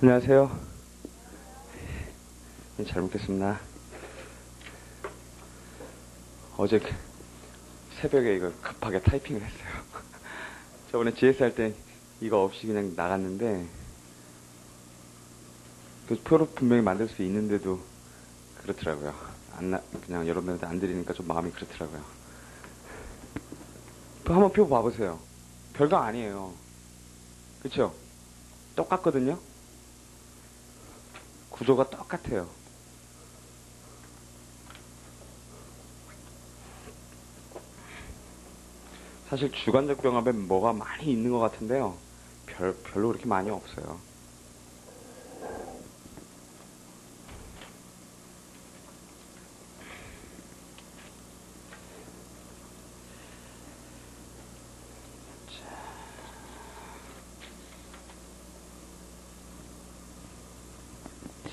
안녕하세요. 잘 먹겠습니다. 어제 새벽에 이거 급하게 타이핑을 했어요. 저번에 GS 할 때 이거 없이 그냥 나갔는데, 그 표로 분명히 만들 수 있는데도 그렇더라고요. 그냥 여러분들한테 안 드리니까 좀 마음이 그렇더라고요. 한번 표 봐보세요. 별거 아니에요. 그쵸? 똑같거든요? 구조가 똑같아요. 사실 주관적 병합에 뭐가 많이 있는 것 같은데요. 별로 그렇게 많이 없어요.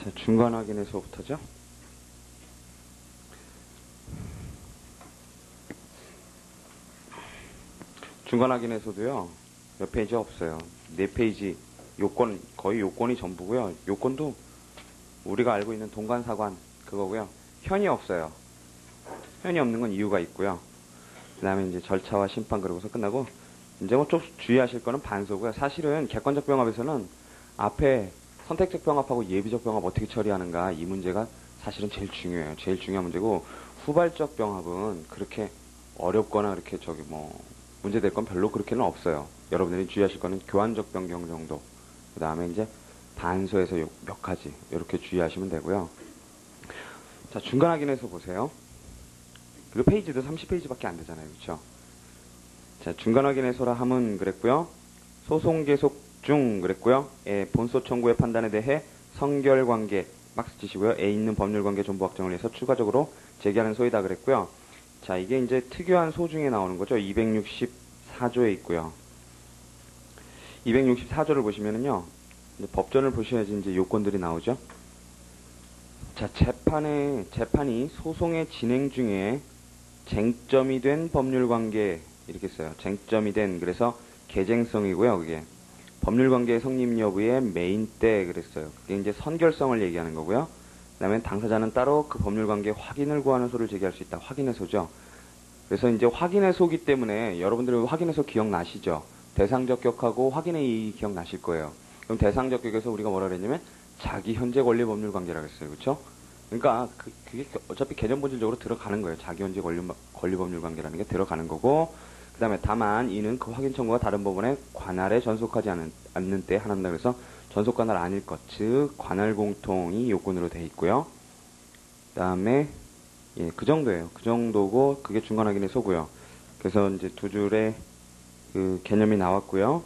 자, 중간 확인에서부터죠. 중간 확인에서도요, 몇 페이지 없어요. 4페이지, 요건, 거의 요건이 전부고요. 요건도 우리가 알고 있는 동관사관, 그거고요. 현이 없어요. 현이 없는 건 이유가 있고요. 그 다음에 이제 절차와 심판 그러고서 끝나고, 이제 뭐 좀 주의하실 거는 반소고요. 사실은 객관적 병합에서는 앞에 선택적 병합하고 예비적 병합 어떻게 처리하는가, 이 문제가 사실은 제일 중요해요. 제일 중요한 문제고, 후발적 병합은 그렇게 어렵거나 그렇게 문제될 건 별로 그렇게는 없어요. 여러분들이 주의하실 거는 교환적 변경 정도. 그 다음에 이제 반소에서 몇 가지, 이렇게 주의하시면 되고요. 자, 중간 확인해서 보세요. 그리고 페이지도 30페이지밖에 안 되잖아요. 그쵸? 자, 중간 확인해서라 함은 그랬고요. 소송 계속 중 그랬고요. 본소 청구의 판단에 대해 성결관계 박스 치시고요. 에 있는 법률관계 존부 확정을 위해서 추가적으로 제기하는 소이다 그랬고요. 자, 이게 이제 특유한 소 중에 나오는 거죠. 264조에 있고요. 264조를 보시면은요, 이제 법전을 보셔야지 이제 요건들이 나오죠. 자, 재판이 소송의 진행 중에 쟁점이 된 법률관계, 이렇게 써요. 쟁점이 된, 그래서 개쟁성이고요, 그게. 법률관계의 성립 여부의 메인 때, 그랬어요. 그게 이제 선결성을 얘기하는 거고요. 그 다음에 당사자는 따로 그 법률관계 확인을 구하는 소를 제기할 수 있다. 확인의 소죠. 그래서 이제 확인의 소기 때문에 여러분들은 확인의 소 기억나시죠? 대상적 격하고 확인의 이 기억나실 거예요. 그럼 대상적 격에서 우리가 뭐라 그랬냐면 자기 현재 권리 법률 관계라고 했어요. 그렇죠? 그러니까 그게 어차피 개념 본질적으로 들어가는 거예요. 자기 현재 권리 법률 관계라는 게 들어가는 거고, 그 다음에 다만 이는 그 확인 청구가 다른 법원의 관할에 전속하지 않는 때 하나입니다. 그래서 전속 관할 아닐 것, 즉 관할 공통이 요건으로 돼 있고요. 그 다음에 그 정도예요. 그 정도고 그게 중간 확인의 소고요. 그래서 이제 두 줄의 그 개념이 나왔고요.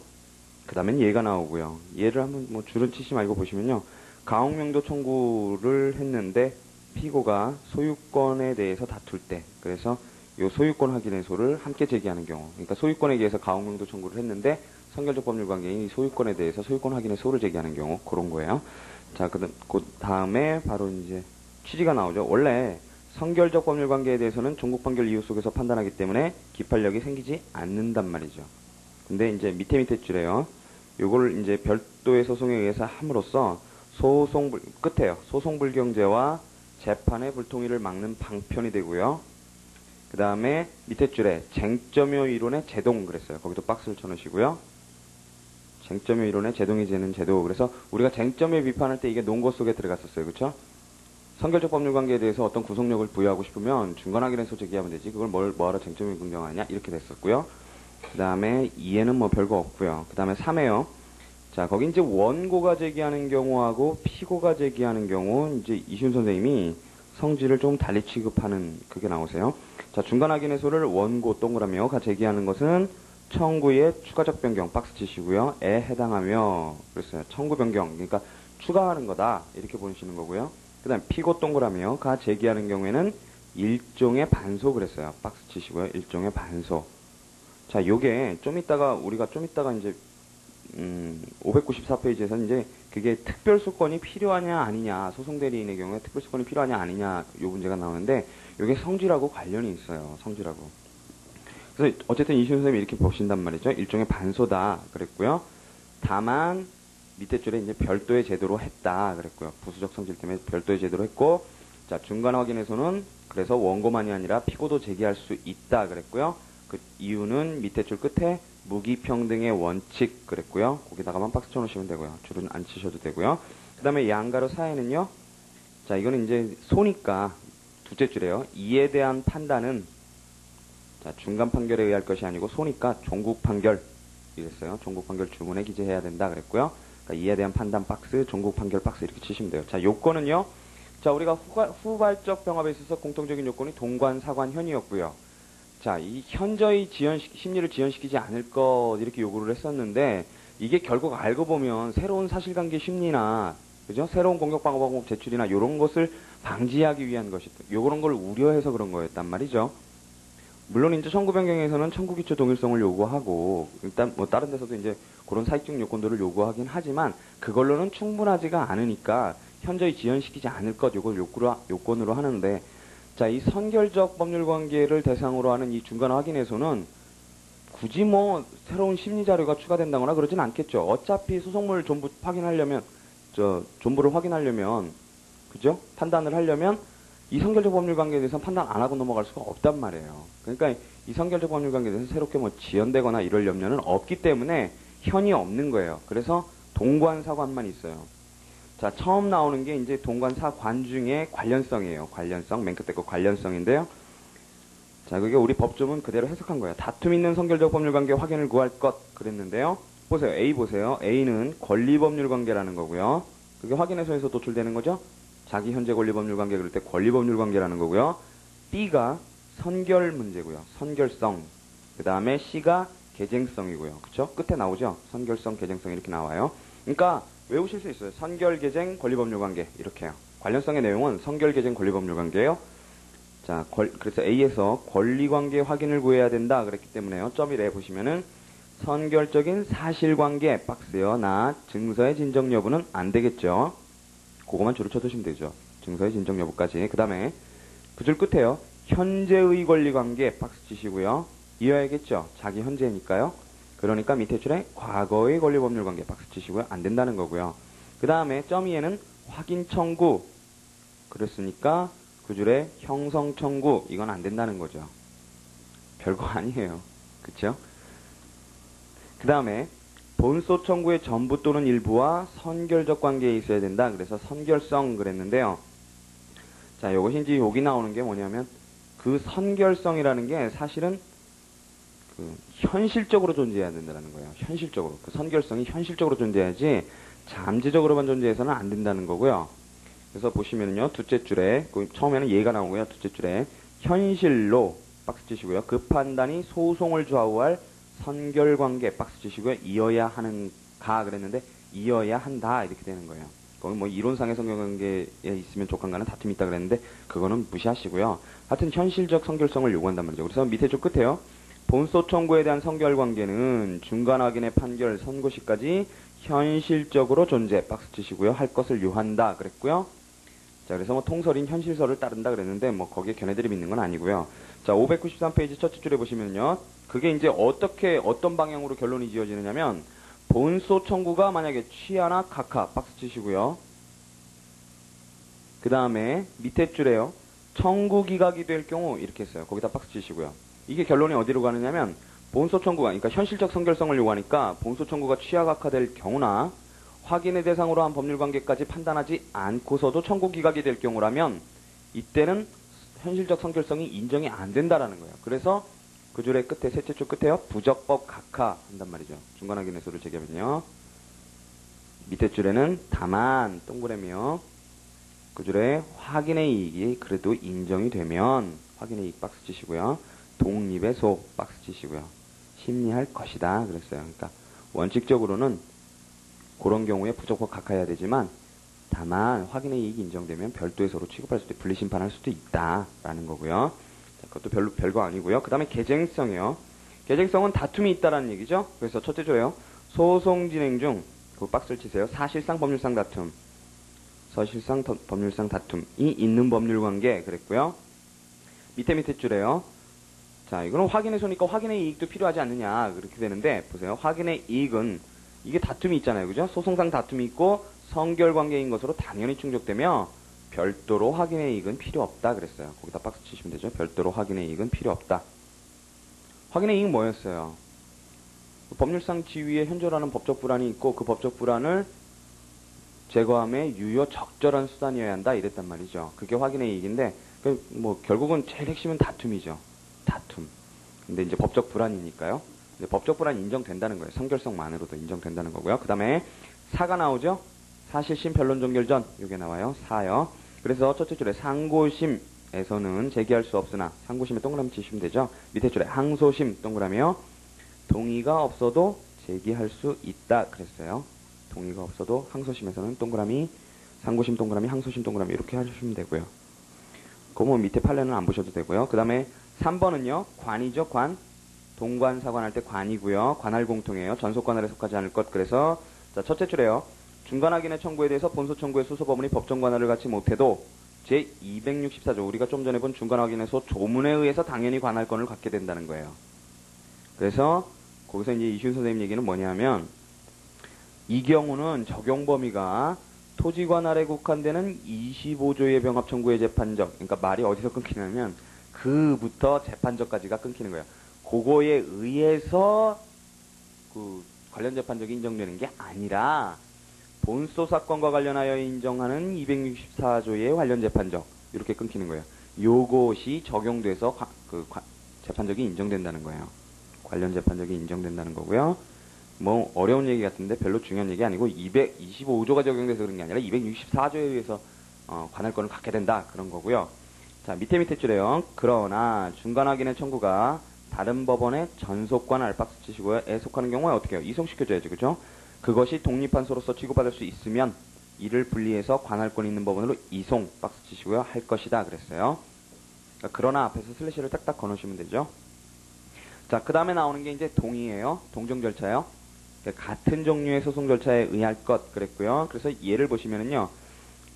그 다음엔 얘가 나오고요. 얘를 한번 줄은 치지 말고 보시면요. 가혹명도 청구를 했는데 피고가 소유권에 대해서 다툴 때, 그래서 요 소유권 확인의 소를 함께 제기하는 경우, 그러니까 소유권에 의해서 가혹명도 청구를 했는데 선결적 법률 관계인 이 소유권에 대해서 소유권 확인의 소를 제기하는 경우, 그런 거예요. 자, 그 다음에 바로 이제 취지가 나오죠. 원래 선결적 법률 관계에 대해서는 종국 판결 이유 속에서 판단하기 때문에 기판력이 생기지 않는단 말이죠. 근데 이제 밑에 줄에요. 요걸 이제 별도의 소송에 의해서 함으로써 끝에요. 소송 불경제와 재판의 불통일을 막는 방편이 되고요. 그 다음에 밑에 줄에 쟁점요 이론의 제동 그랬어요. 거기도 박스를 쳐놓으시고요. 쟁점요 이론의 제동이 되는 제도. 그래서 우리가 쟁점요 비판할 때 이게 논거 속에 들어갔었어요. 그렇죠? 선결적 법률 관계에 대해서 어떤 구속력을 부여하고 싶으면 중간 확인해서 제기하면 되지. 그걸 뭐하러 쟁점요 긍정하냐? 이렇게 됐었고요. 그 다음에 2에는 뭐 별거 없고요. 그 다음에 3에요. 자, 거기 이제 원고가 제기하는 경우하고 피고가 제기하는 경우, 이제 이시훈 선생님이 성질을 좀 달리 취급하는 그게 나오세요. 자, 중간 확인의 소를 원고 동그라미가 제기하는 것은 청구의 추가적 변경 박스 치시고요. 에 해당하며 그랬어요. 청구 변경, 그러니까 추가하는 거다 이렇게 보시는 거고요. 그 다음 피고 동그라미가 제기하는 경우에는 일종의 반소 그랬어요. 박스 치시고요. 일종의 반소. 자, 요게 우리가 좀 이따가 이제 594페이지에서 이제 그게 특별소권이 필요하냐 아니냐, 소송대리인의 경우에 특별소권이 필요하냐 아니냐 요 문제가 나오는데, 요게 성질하고 관련이 있어요. 성질하고. 그래서 어쨌든 이시훈 선생님이 이렇게 보신단 말이죠. 일종의 반소다 그랬고요. 다만 밑에 줄에 이제 별도의 제도로 했다 그랬고요. 부수적 성질 때문에 별도의 제도로 했고, 자, 중간 확인에서는 그래서 원고만이 아니라 피고도 제기할 수 있다 그랬고요. 그 이유는 밑에 줄 끝에 무기평등의 원칙 그랬고요. 거기다가만 박스 쳐놓으시면 되고요. 줄은 안 치셔도 되고요. 그 다음에 양가로 사회는요. 자, 이거는 이제 소니까 두째 줄에요. 이에 대한 판단은 자, 중간 판결에 의할 것이 아니고 소니까 종국 판결 이랬어요. 종국 판결 주문에 기재해야 된다 그랬고요. 그러니까 이에 대한 판단 박스, 종국 판결 박스 이렇게 치시면 돼요. 자, 요건은요. 자, 우리가 후발적 병합에 있어서 공통적인 요건이 동관, 사관, 현이었고요. 자, 이 현저히 심리를 지연시키지 않을 것 이렇게 요구를 했었는데 이게 결국 알고 보면 새로운 사실관계 심리나 그죠? 새로운 공격방어방법 제출이나 이런 것을 방지하기 위한 것이다. 요런 걸 우려해서 그런 거였단 말이죠. 물론 이제 청구변경에서는 청구기초 동일성을 요구하고 일단 뭐 다른 데서도 이제 그런 사익적 요건들을 요구하긴 하지만 그걸로는 충분하지가 않으니까 현저히 지연시키지 않을 것 요걸 요건으로 하는데 자, 이 선결적 법률 관계를 대상으로 하는 이 중간 확인에서는 굳이 뭐 새로운 심리 자료가 추가된다거나 그러진 않겠죠. 어차피 소송물 전부 확인하려면 전부를 확인하려면 그죠? 판단을 하려면 이 선결적 법률 관계에 대해서 판단 안 하고 넘어갈 수가 없단 말이에요. 그러니까 이 선결적 법률 관계에 대해서 새롭게 뭐 지연되거나 이럴 염려는 없기 때문에 현이 없는 거예요. 그래서 동관 사관만 있어요. 자, 처음 나오는 게 이제 동관 사관 중에 관련성이에요. 관련성, 맨 끝에 거 관련성인데요. 자, 그게 우리 법조문 그대로 해석한 거예요. 다툼 있는 선결적 법률 관계 확인을 구할 것 그랬는데요. 보세요. A 보세요. A는 권리 법률 관계라는 거고요. 그게 확인해서에서 도출되는 거죠. 자기 현재 권리 법률 관계 그럴 때 권리 법률 관계라는 거고요. B가 선결 문제고요. 선결성. 그 다음에 C가 개쟁성이고요. 그쵸? 끝에 나오죠? 선결성, 개쟁성 이렇게 나와요. 그러니까 외우실 수 있어요. 선결, 개쟁, 권리 법률 관계 이렇게요. 관련성의 내용은 선결, 개쟁, 권리 법률 관계예요. 자, 그래서 A에서 권리 관계 확인을 구해야 된다 그랬기 때문에요. 점 1에 보시면은 선결적인 사실관계 박스요. 나 증서의 진정 여부는 안 되겠죠. 그거만 줄을 쳐두시면 되죠. 증서의 진정 여부까지. 그 다음에 그 줄 끝에요. 현재의 권리관계 박스 치시고요. 이어야겠죠. 자기 현재니까요. 그러니까 밑에 줄에 과거의 권리법률관계 박스 치시고요. 안 된다는 거고요. 그 다음에 점 2에는 확인 청구 그랬으니까 그 줄에 형성 청구 이건 안 된다는 거죠. 별거 아니에요. 그쵸? 그 다음에 본소 청구의 전부 또는 일부와 선결적 관계에 있어야 된다. 그래서 선결성 그랬는데요. 자, 요것이 이제 여기 나오는 게 뭐냐면 그 선결성이라는 게 사실은 그 현실적으로 존재해야 된다는 거예요. 현실적으로. 그 선결성이 현실적으로 존재해야지 잠재적으로만 존재해서는 안 된다는 거고요. 그래서 보시면은요. 둘째 줄에 처음에는 예가 나오고요. 둘째 줄에 현실로 박스 치시고요. 그 판단이 소송을 좌우할 선결관계 박스 치시고요. 이어야 하는가 그랬는데 이어야 한다 이렇게 되는 거예요. 거기 뭐 이론상의 선결관계에 있으면 족한가는 다툼이 있다 그랬는데 그거는 무시하시고요. 하여튼 현실적 선결성을 요구한단 말이죠. 그래서 밑에 줄 끝에요. 본소 청구에 대한 선결관계는 중간 확인의 판결 선고 시까지 현실적으로 존재 박스 치시고요. 할 것을 요한다 그랬고요. 자, 그래서 뭐 통설인 현실설을 따른다 그랬는데 뭐 거기에 걔네들이 믿는 건 아니고요. 자, 593페이지 첫째 줄에 보시면요. 그게 이제 어떤 방향으로 결론이 지어지느냐면 본소 청구가 만약에 취하나 각하 박스 치시고요. 그 다음에 밑에 줄에요. 청구 기각이 될 경우 이렇게 했어요. 거기다 박스 치시고요. 이게 결론이 어디로 가느냐면 본소 청구가 그러니까 현실적 선결성을 요구하니까 본소 청구가 취하 각하될 경우나 확인의 대상으로 한 법률관계까지 판단하지 않고서도 청구 기각이 될 경우라면 이때는 현실적 선결성이 인정이 안 된다라는 거예요. 그래서 그 줄의 끝에 셋째 줄 끝에요. 부적법 각하 한단 말이죠. 중간 확인의 소를 제기하면요. 밑에 줄에는 다만 동그라미요. 그 줄에 확인의 이익이 그래도 인정이 되면 확인의 이익 박스 치시고요. 독립의 소 박스 치시고요. 심리할 것이다 그랬어요. 그러니까 원칙적으로는 그런 경우에 부적법 각하해야 되지만 다만 확인의 이익이 인정되면 별도의 소로 취급할 수도 분리심판할 수도 있다라는 거고요. 자, 그것도 별거 아니고요. 그 다음에 개쟁성이요. 개쟁성은 다툼이 있다라는 얘기죠. 그래서 첫째 조예요. 소송 진행 중 그 박스를 치세요. 사실상 법률상 다툼. 사실상 법률상 다툼이 있는 법률관계 그랬고요. 밑에 줄에요. 자, 이거는 확인의 소니까 확인의 이익도 필요하지 않느냐 그렇게 되는데 보세요. 확인의 이익은 이게 다툼이 있잖아요. 그죠? 소송상 다툼이 있고 성결관계인 것으로 당연히 충족되며 별도로 확인의 이익은 필요 없다 그랬어요. 거기다 박스 치시면 되죠. 별도로 확인의 이익은 필요 없다. 확인의 이익은 뭐였어요? 법률상 지위에 현저라는 법적 불안이 있고 그 법적 불안을 제거함에 유효 적절한 수단이어야 한다 이랬단 말이죠. 그게 확인의 이익인데 뭐 결국은 제일 핵심은 다툼이죠. 다툼. 근데 이제 법적 불안이니까요. 근데 법적 불안이 인정된다는 거예요. 성결성만으로도 인정된다는 거고요. 그 다음에 사가 나오죠. 사실심 변론 종결 전 이게 나와요. 사요. 그래서 첫째 줄에 상고심에서는 제기할 수 없으나 상고심에 동그라미 치시면 되죠. 밑에 줄에 항소심 동그라미요. 동의가 없어도 제기할 수 있다 그랬어요. 동의가 없어도 항소심에서는 동그라미, 상고심 동그라미, 항소심 동그라미 이렇게 하시면 되고요. 그거 뭐 밑에 판례는 안 보셔도 되고요. 그 다음에 3번은요. 관이죠. 관. 동관, 사관할 때 관이고요. 관할 공통이에요. 전속관할에 속하지 않을 것. 그래서 자 첫째 줄에요. 중간확인의 청구에 대해서 본소 청구의 수소법원이 법정 관할을 갖지 못해도 제264조 우리가 좀 전에 본 중간확인에서 조문에 의해서 당연히 관할권을 갖게 된다는 거예요. 그래서 거기서 이제 이시훈 선생님 얘기는 뭐냐면 이 경우는 적용 범위가 토지 관할에 국한되는 25조의 병합 청구의 재판적. 그러니까 말이 어디서 끊기냐면 그부터 재판적까지가 끊기는 거예요. 그거에 의해서 그 관련 재판적이 인정되는 게 아니라 본소 사건과 관련하여 인정하는 264조의 관련 재판적 이렇게 끊기는 거예요. 요것이 적용돼서 재판적이 인정된다는 거예요. 관련 재판적이 인정된다는 거고요. 뭐 어려운 얘기 같은데 별로 중요한 얘기 아니고 225조가 적용돼서 그런 게 아니라 264조에 의해서 관할권을 갖게 된다 그런 거고요. 자 밑에 줄에요. 그러나 중간 확인의 청구가 다른 법원의 전속관할 박스 치시고요. 에 속하는 경우에 어떻게 해요? 이송시켜줘야죠. 그죠? 그것이 독립한 소로서 취급받을 수 있으면 이를 분리해서 관할권 있는 법원으로 이송 박스 치시고요. 할 것이다 그랬어요. 그러나 앞에서 슬래시를 딱딱 거놓으시면 되죠. 자, 그 다음에 나오는 게 이제 동의예요. 동정 절차요. 같은 종류의 소송 절차에 의할 것 그랬고요. 그래서 예를 보시면은요.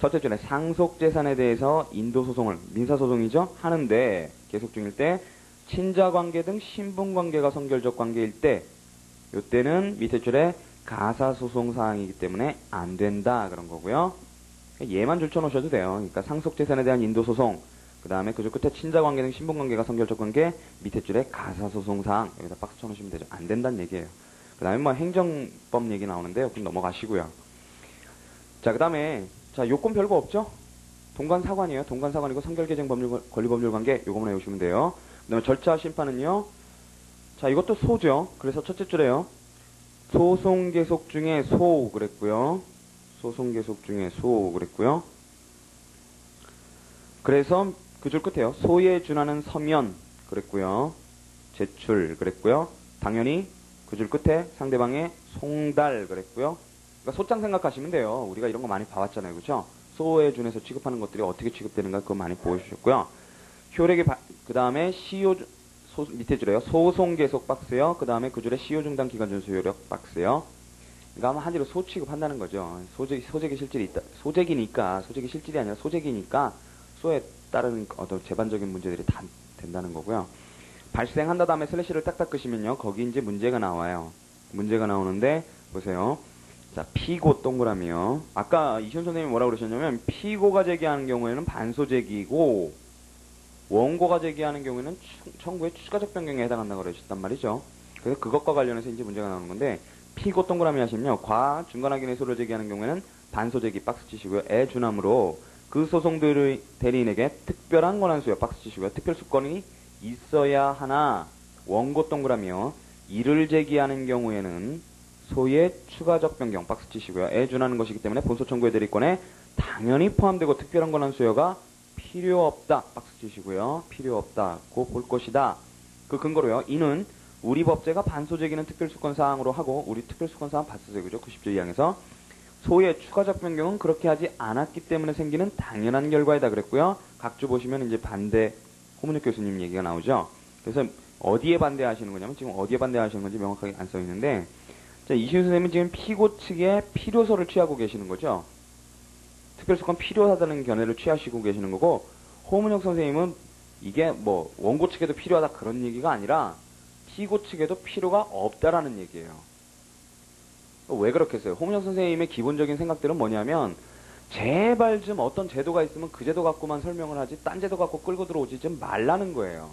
첫째 줄에 상속재산에 대해서 인도소송을 민사소송이죠. 하는데 계속 중일 때 친자관계 등 신분관계가 성결적 관계일 때 이때는 밑에 줄에 가사소송 사항이기 때문에 안 된다 그런 거고요. 얘만 줄쳐놓으셔도 돼요. 그러니까 상속재산에 대한 인도소송 그 다음에 그저 끝에 친자관계 등 신분관계가 성결적 관계 밑에 줄에 가사소송 사항 여기다 박스 쳐놓으시면 되죠. 안 된다는 얘기예요. 그 다음에 뭐 행정법 얘기 나오는데요. 그럼 넘어가시고요. 자, 그 다음에 자 요건 별거 없죠? 동관사관이에요. 동관사관이고 성결계정 법률 권리법률 관계 요거만 외우시면 돼요. 그 다음에 절차 심판은요. 자 이것도 소죠. 그래서 첫째 줄에요. 소송 계속 중에 소 그랬고요. 소송 계속 중에 소 그랬고요. 그래서 그 줄 끝에요. 소에 준하는 서면 그랬고요. 제출 그랬고요. 당연히 그 줄 끝에 상대방의 송달 그랬고요. 그러니까 소장 생각하시면 돼요. 우리가 이런 거 많이 봐왔잖아요. 그렇죠? 소에 준해서 취급하는 것들이 어떻게 취급되는가 그거 많이 보여주셨고요. 효력의 그 다음에 시효 밑에 줄에요. 소송 계속 박스요. 그 다음에 그 줄에 시효 중단 기간 준수 효력 박스요. 그러니까 아마 한지로 소 취급한다는 거죠. 소재기 실질이 있다. 소재기 실질이 아니라 소재기니까 소에 따른 어떤 재반적인 문제들이 다 된다는 거고요. 발생한다 다음에 슬래시를 딱딱 끄시면요. 거기 이제 문제가 나와요. 문제가 나오는데 보세요. 자, 피고 동그라미요. 아까 이시훈 선생님이 뭐라고 그러셨냐면 피고가 제기하는 경우에는 반소제기고 원고가 제기하는 경우에는 청구의 추가적 변경에 해당한다고 그러셨단 말이죠. 그래서 그것과 관련해서 이제 문제가 나오는 건데 피고 동그라미 하시면요. 과 중간확인의 소를 제기하는 경우에는 반소제기 박스 치시고요. 에 준함으로 그 소송들의 대리인에게 특별한 권한 수요. 박스 치시고요. 특별수권이 있어야 하나 원고 동그라미요. 이를 제기하는 경우에는 소의 추가적 변경 박스 치시고요. 에 준하는 것이기 때문에 본소 청구의 대리권에 당연히 포함되고 특별한 권한 수요가 필요 없다. 박스 치시고요. 필요 없다. 고 볼 것이다. 그 근거로요. 이는 우리 법제가 반소제기는 특별수권 사항으로 하고 우리 특별수권 사항 봤었어요. 그죠? 90조 2항에서 소의 추가적 변경은 그렇게 하지 않았기 때문에 생기는 당연한 결과이다 그랬고요. 각주 보시면 이제 반대 호문혁 교수님 얘기가 나오죠. 그래서 어디에 반대하시는 거냐면 지금 어디에 반대하시는 건지 명확하게 안 써 있는데 자, 이시훈 선생님은 지금 피고 측에 필요서를 취하고 계시는 거죠. 특별수권 필요하다는 견해를 취하시고 계시는 거고 호문혁 선생님은 이게 뭐 원고 측에도 필요하다 그런 얘기가 아니라 피고 측에도 필요가 없다라는 얘기예요. 왜 그렇겠어요? 홍문혁 선생님의 기본적인 생각들은 뭐냐면 제발 좀 어떤 제도가 있으면 그 제도 갖고만 설명을 하지 딴 제도 갖고 끌고 들어오지 좀 말라는 거예요.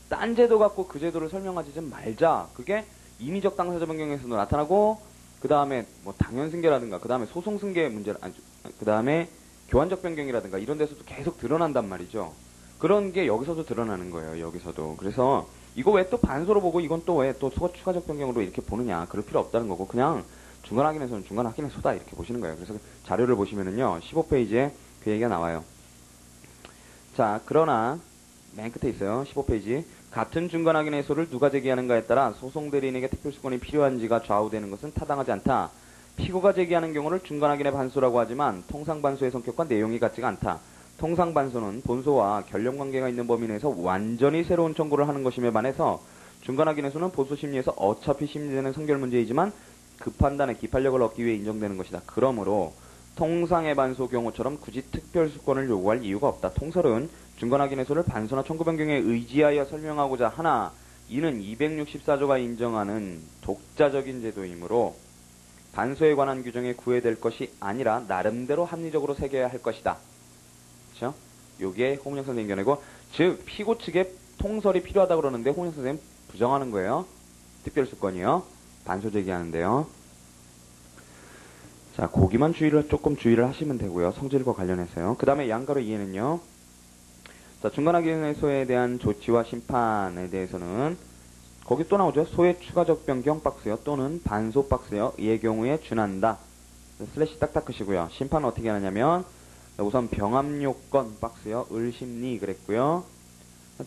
딴 제도 갖고 그 제도를 설명하지 좀 말자. 그게 임의적 당사자 변경에서도 나타나고 그 다음에 뭐 당연승계라든가 그 다음에 소송승계 문제 그 다음에 교환적 변경이라든가 이런 데서도 계속 드러난단 말이죠. 그런 게 여기서도 드러나는 거예요. 여기서도. 그래서 이거 왜 또 반소로 보고 이건 또 왜 또 추가적 변경으로 이렇게 보느냐. 그럴 필요 없다는 거고 그냥 중간 확인에서는 중간 확인의 소다 이렇게 보시는 거예요. 그래서 자료를 보시면은요. 15페이지에 그 얘기가 나와요. 자, 그러나 맨 끝에 있어요. 15페이지. 같은 중간 확인의 소를 누가 제기하는가에 따라 소송 대리인에게 특별수권이 필요한지가 좌우되는 것은 타당하지 않다. 피고가 제기하는 경우를 중간 확인의 반소라고 하지만 통상 반소의 성격과 내용이 같지가 않다. 통상 반소는 본소와 결령 관계가 있는 범위 내에서 완전히 새로운 청구를 하는 것임에 반해서 중간 확인의 소는 보소 심리에서 어차피 심리되는 성결 문제이지만 그 판단에 기판력을 얻기 위해 인정되는 것이다. 그러므로 통상의 반소 경우처럼 굳이 특별수권을 요구할 이유가 없다. 통설은 중간 확인의 소를 반소나 청구 변경에 의지하여 설명하고자 하나 이는 264조가 인정하는 독자적인 제도이므로 반소에 관한 규정에 구애될 것이 아니라 나름대로 합리적으로 새겨야 할 것이다. 그렇죠? 요게 홍문혁 선생님 견해고 즉 피고 측에 통설이 필요하다 그러는데 홍문혁 선생님 부정하는 거예요. 특별수권이요. 반소 제기하는데요. 자, 거기만 조금 주의를 하시면 되고요. 성질과 관련해서요. 그 다음에 양가로 이해는요. 자, 중간 확인의 소에 대한 조치와 심판에 대해서는 거기 또 나오죠. 소의 추가적 변경 박스요. 또는 반소 박스요. 이의 경우에 준한다. 슬래시 딱딱 끄시고요. 심판은 어떻게 하느냐면 우선 병합요건 박스요. 을심리 그랬고요.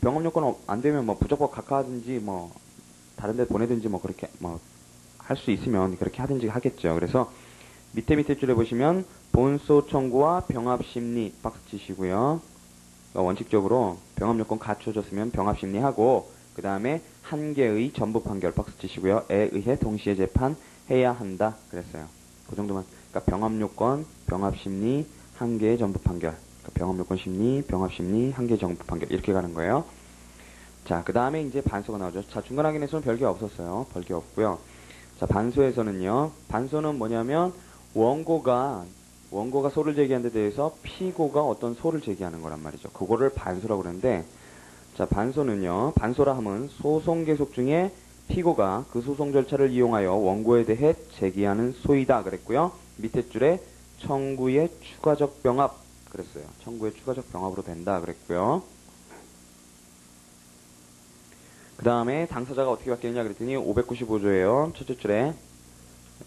병합요건 안 되면 뭐 부적법 각하하든지 뭐 다른 데 보내든지 뭐 그렇게 뭐 할 수 있으면 그렇게 하든지 하겠죠. 그래서 밑에 줄에 보시면 본소 청구와 병합심리 박스 치시고요. 원칙적으로 병합요건 갖춰졌으면 병합심리하고 그 다음에 한 개의 전부 판결 박스 치시고요. 에 의해 동시에 재판해야 한다. 그랬어요. 그 정도만. 그러니까 병합요건, 병합심리, 한 개의 전부 판결. 그러니까 병합요건 심리, 병합심리, 한 개의 전부 판결. 이렇게 가는 거예요. 자, 그 다음에 이제 반소가 나오죠. 자, 중간 확인에서는 별게 없었어요. 별게 없고요. 자, 반소에서는요. 반소는 뭐냐면 원고가 소를 제기한 데 대해서 피고가 어떤 소를 제기하는 거란 말이죠. 그거를 반소라고 그러는데 자, 반소는요. 반소라 함은 소송 계속 중에 피고가 그 소송 절차를 이용하여 원고에 대해 제기하는 소이다 그랬고요. 밑에 줄에 청구의 추가적 병합 그랬어요. 청구의 추가적 병합으로 된다 그랬고요. 그 다음에 당사자가 어떻게 바뀌느냐 그랬더니 595조예요. 첫째 줄에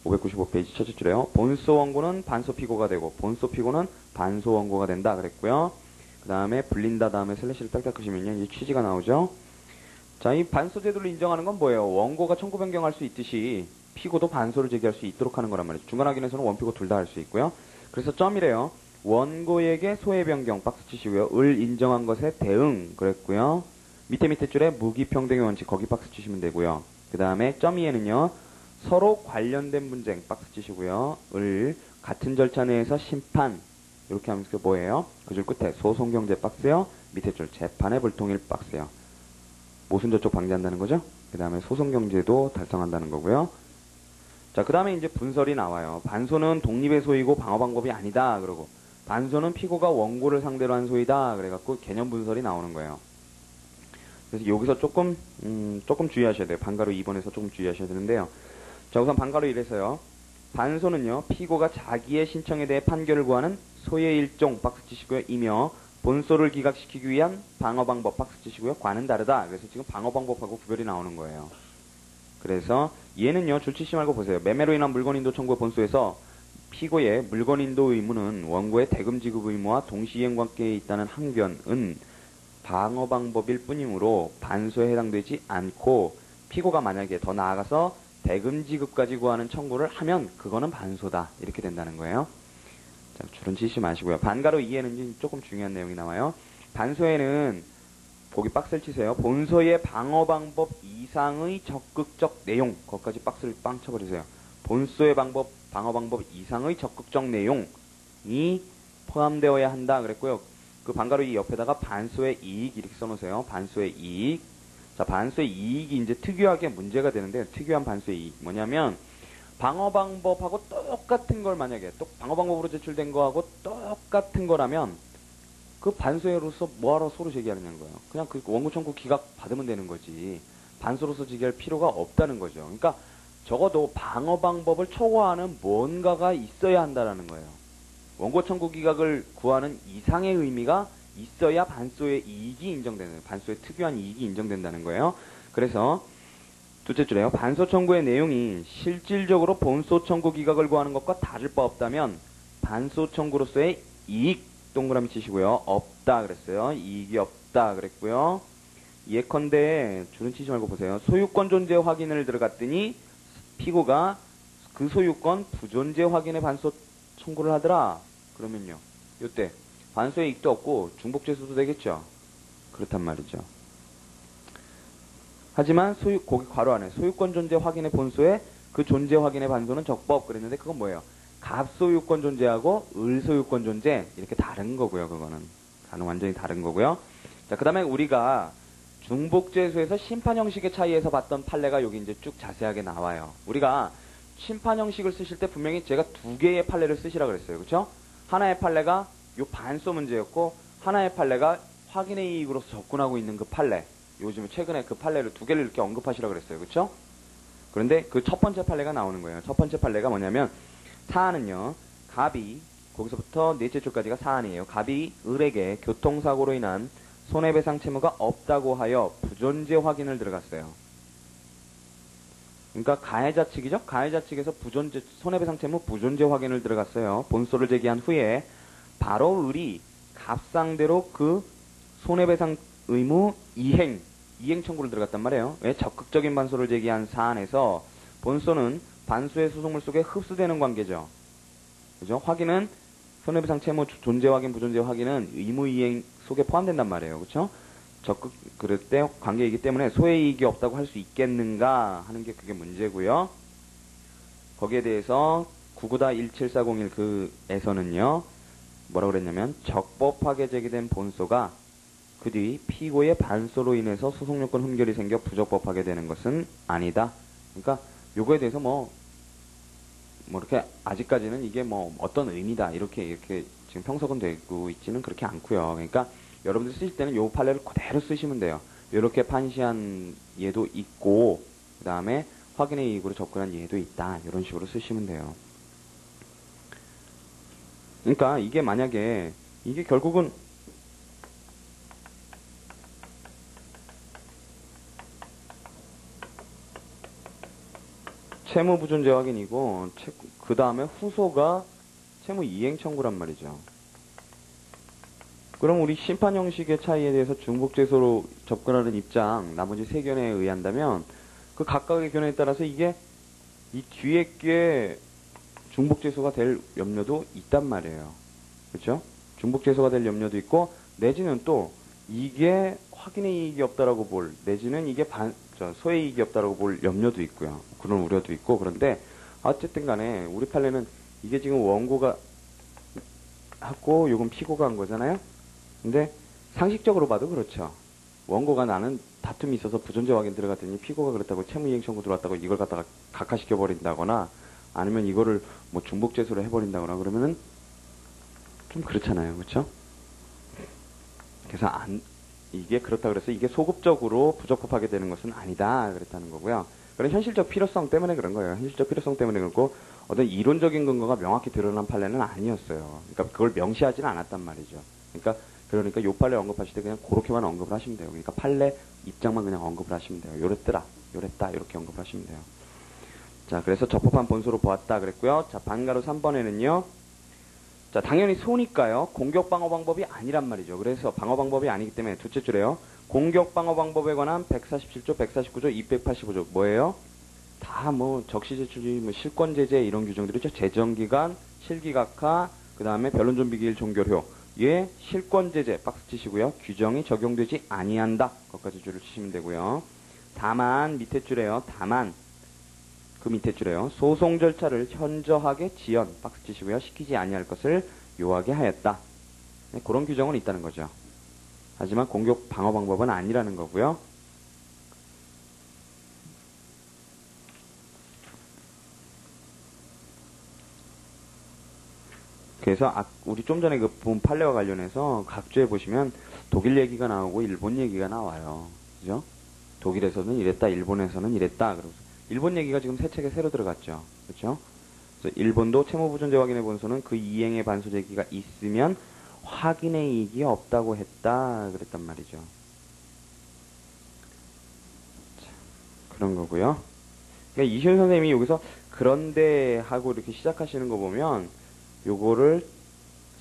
595페이지 첫째 줄에요. 본소 원고는 반소 피고가 되고 본소 피고는 반소 원고가 된다 그랬고요. 그 다음에 불린다 다음에 슬래시를 딱딱 끄시면요. 이제 취지가 나오죠. 자, 이 반소 제도를 인정하는 건 뭐예요? 원고가 청구 변경할 수 있듯이 피고도 반소를 제기할 수 있도록 하는 거란 말이죠. 중간 확인에서는 원피고 둘 다 할 수 있고요. 그래서 점이래요. 원고에게 소의 변경 박스 치시고요. 을 인정한 것에 대응 그랬고요. 밑에 줄에 무기평등의 원칙 거기 박스 치시면 되고요. 그 다음에 점 2에는요. 서로 관련된 분쟁 박스 치시고요. 을 같은 절차 내에서 심판 이렇게 하면 그 뭐예요? 그 줄 끝에 소송경제 박스요. 밑에 줄 재판의 불통일 박스요. 모순저촉 방지한다는 거죠. 그 다음에 소송경제도 달성한다는 거고요. 자, 그 다음에 이제 분설이 나와요. 반소는 독립의 소이고 방어방법이 아니다. 그러고 반소는 피고가 원고를 상대로 한 소이다. 그래갖고 개념 분설이 나오는 거예요. 그래서 여기서 조금 주의하셔야 돼요. 반가로 2번에서 조금 주의하셔야 되는데요. 자, 우선 반가로 1에서요. 반소는요, 피고가 자기의 신청에 대해 판결을 구하는 소의 일종 박스 치시고요. 이며 본소를 기각시키기 위한 방어방법 박스 치시고요. 과는 다르다. 그래서 지금 방어방법하고 구별이 나오는 거예요. 그래서 얘는요, 줄 치시 말고 보세요. 매매로 인한 물건인도 청구의 본소에서 피고의 물건인도 의무는 원고의 대금 지급 의무와 동시이행 관계에 있다는 항변은 방어방법일 뿐이므로 반소에 해당되지 않고 피고가 만약에 더 나아가서 대금 지급까지 구하는 청구를 하면 그거는 반소다. 이렇게 된다는 거예요. 자, 줄은 치시 마시고요. 반가로 2에는 조금 중요한 내용이 나와요. 반소에는 거기 박스를 치세요. 본소의 방어방법 이상의 적극적 내용 거기까지 박스를 빵 쳐버리세요. 본소의 방어방법 이상의 적극적 내용이 포함되어야 한다 그랬고요. 그 반가로 이 옆에다가 반소의 이익 이렇게 써놓으세요. 반소의 이익. 자, 반소의 이익이 이제 특유하게 문제가 되는데 특유한 반소의 이익 뭐냐면 방어 방법하고 똑같은 걸 만약에 또 방어 방법으로 제출된 거하고 똑같은 거라면 그 반소로서 뭐하러 소로 제기하느냐는 거예요. 그냥 그 원고 청구 기각 받으면 되는 거지. 반소로서 제기할 필요가 없다는 거죠. 그러니까 적어도 방어 방법을 초과하는 뭔가가 있어야 한다라는 거예요. 원고 청구 기각을 구하는 이상의 의미가 있어야 반소의 이익이 인정되는 거예요. 반소의 특유한 이익이 인정된다는 거예요. 그래서 둘째 줄에요. 반소 청구의 내용이 실질적으로 본소 청구 기각을 구하는 것과 다를 바 없다면 반소 청구로서의 이익 동그라미 치시고요. 없다 그랬어요. 이익이 없다 그랬고요. 예컨대 줄은 치지 말고 보세요. 소유권 존재 확인을 들어갔더니 피고가 그 소유권 부존재 확인에 반소 청구를 하더라. 그러면요. 요때 반소의 이익도 없고 중복죄수도 되겠죠. 그렇단 말이죠. 하지만 거기 괄호 안에 소유권 존재 확인의 본소에 그 존재 확인의 반소는 적법 그랬는데 그건 뭐예요? 갑소유권 존재하고 을소유권 존재 이렇게 다른 거고요. 그거는 완전히 다른 거고요. 자, 그 다음에 우리가 중복죄수에서 심판 형식의 차이에서 봤던 판례가 여기 이제 쭉 자세하게 나와요. 우리가 심판 형식을 쓰실 때 분명히 제가 두 개의 판례를 쓰시라 그랬어요. 그렇죠? 하나의 판례가 요 반소 문제였고 하나의 판례가 확인의 이익으로서 접근하고 있는 그 판례. 요즘에 최근에 그 판례를 두 개를 이렇게 언급하시라 그랬어요. 그렇죠? 그런데 그 첫 번째 판례가 나오는 거예요. 첫 번째 판례가 뭐냐면 사안은요. 갑이 거기서부터 넷째 줄까지가 사안이에요. 갑이 을에게 교통사고로 인한 손해배상 채무가 없다고 하여 부존재 확인을 들어갔어요. 그러니까 가해자 측이죠. 가해자 측에서 손해배상 채무 부존재 확인을 들어갔어요. 본소를 제기한 후에 바로 을이 갑상대로 그 손해배상 의무 이행 청구를 들어갔단 말이에요. 왜? 적극적인 반소를 제기한 사안에서 본소는 반소의 소송물 속에 흡수되는 관계죠. 그죠? 확인은 손해배상 채무 존재 확인, 부존재 확인은 의무 이행 속에 포함된단 말이에요. 그렇죠? 그럴 때 관계이기 때문에 소의 이익이 없다고 할 수 있겠는가 하는 게 그게 문제고요. 거기에 대해서 994-17401 그에서는요. 뭐라고 그랬냐면 적법하게 제기된 본소가 그 뒤 피고의 반소로 인해서 소송요건 흠결이 생겨 부적법하게 되는 것은 아니다. 그러니까 요거에 대해서 뭐 이렇게 아직까지는 이게 뭐 어떤 의미다 이렇게 지금 평석은 되고 있지는 그렇게 않고요. 그러니까 여러분들 쓰실 때는 요 판례를 그대로 쓰시면 돼요. 이렇게 판시한 예도 있고 그 다음에 확인의 이익으로 접근한 예도 있다. 이런 식으로 쓰시면 돼요. 그러니까 이게 만약에 이게 결국은 채무 부존재 확인이고 그 다음에 후소가 채무 이행 청구란 말이죠. 그럼 우리 심판 형식의 차이에 대해서 중복죄소로 접근하는 입장 나머지 세 견해에 의한다면 그 각각의 견해에 따라서 이게 이 뒤에 게 중복죄소가 될 염려도 있단 말이에요. 그렇죠? 중복죄소가 될 염려도 있고 내지는 또 이게 확인의 이익이 없다라고 볼 내지는 이게 소의 이익이 없다라고 볼 염려도 있고요. 그런 우려도 있고 그런데 어쨌든 간에 우리 판례는 이게 지금 원고가 하고 요건 피고가 한 거잖아요. 근데 상식적으로 봐도 그렇죠. 원고가 나는 다툼이 있어서 부존재 확인 들어갔더니 피고가 그렇다고 채무이행 청구 들어왔다고 이걸 갖다가 각하시켜 버린다거나 아니면 이거를 뭐 중복죄수로 해버린다거나 그러면은 좀 그렇잖아요. 그렇죠? 그래서 이게 그렇다 그래서 이게 소급적으로 부적법하게 되는 것은 아니다 그랬다는 거고요. 그런 현실적 필요성 때문에 그런 거예요. 현실적 필요성 때문에 그렇고 어떤 이론적인 근거가 명확히 드러난 판례는 아니었어요. 그러니까 그걸 명시하지는 않았단 말이죠. 그러니까 요 판례 언급하실 때 그냥 그렇게만 언급을 하시면 돼요. 그러니까 판례 입장만 그냥 언급을 하시면 돼요. 요랬다 이렇게 언급을 하시면 돼요. 자, 그래서 적법한 본소로 보았다 그랬고요. 자, 반가로 3번에는요. 자, 당연히 소니까요. 공격 방어 방법이 아니란 말이죠. 그래서 방어 방법이 아니기 때문에 둘째 줄에요. 공격 방어 방법에 관한 147조, 149조, 285조 뭐예요? 다 뭐 적시 제출이 뭐 실권 제재 이런 규정들이죠. 재정기간, 실기각하, 그 다음에 변론 준비 기일 종결효. 예, 실권 제재 박스 치시고요. 규정이 적용되지 아니한다. 거기까지 줄을 치시면 되고요. 다만 밑에 줄에요. 다만 그 밑에 줄에요. 소송 절차를 현저하게 지연 박스 치시고요. 시키지 아니할 것을 요하게 하였다. 네, 그런 규정은 있다는 거죠. 하지만 공격 방어 방법은 아니라는 거고요. 그래서 우리 좀 전에 그 본 판례와 관련해서 각주에 보시면 독일 얘기가 나오고 일본 얘기가 나와요. 그죠? 독일에서는 이랬다, 일본에서는 이랬다. 그래서 일본 얘기가 지금 새 책에 새로 들어갔죠. 그렇죠? 그래서 일본도 채무부존재 확인의 본소는 그 이행의 반소 제기가 있으면 확인의 이익이 없다고 했다. 그랬단 말이죠. 자, 그런 거고요. 그러니까 이시훈 선생님이 여기서 그런데 하고 이렇게 시작하시는 거 보면 요거를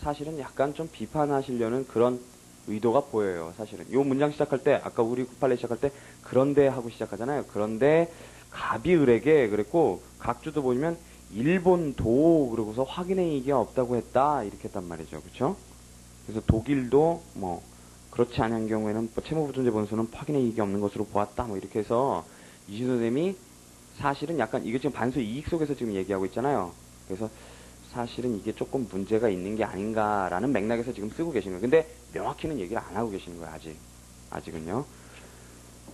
사실은 약간 좀 비판하시려는 그런 의도가 보여요. 사실은 요 문장 시작할 때 아까 우리 판례 시작할 때 그런데 하고 시작하잖아요. 그런데 갑이 을에게 그랬고 각주도 보면 일본도 그러고서 확인의 이익이 없다고 했다 이렇게 했단 말이죠. 그렇죠? 그래서 독일도 뭐 그렇지 않은 경우에는 뭐 채무부존재 본소는 확인의 이익이 없는 것으로 보았다 뭐 이렇게 해서 이시 선생님이 사실은 약간 이게 지금 반소 이익 속에서 지금 얘기하고 있잖아요. 그래서 사실은 이게 조금 문제가 있는 게 아닌가라는 맥락에서 지금 쓰고 계시는 거예요. 근데 명확히는 얘기를 안 하고 계시는 거예요. 아직은요.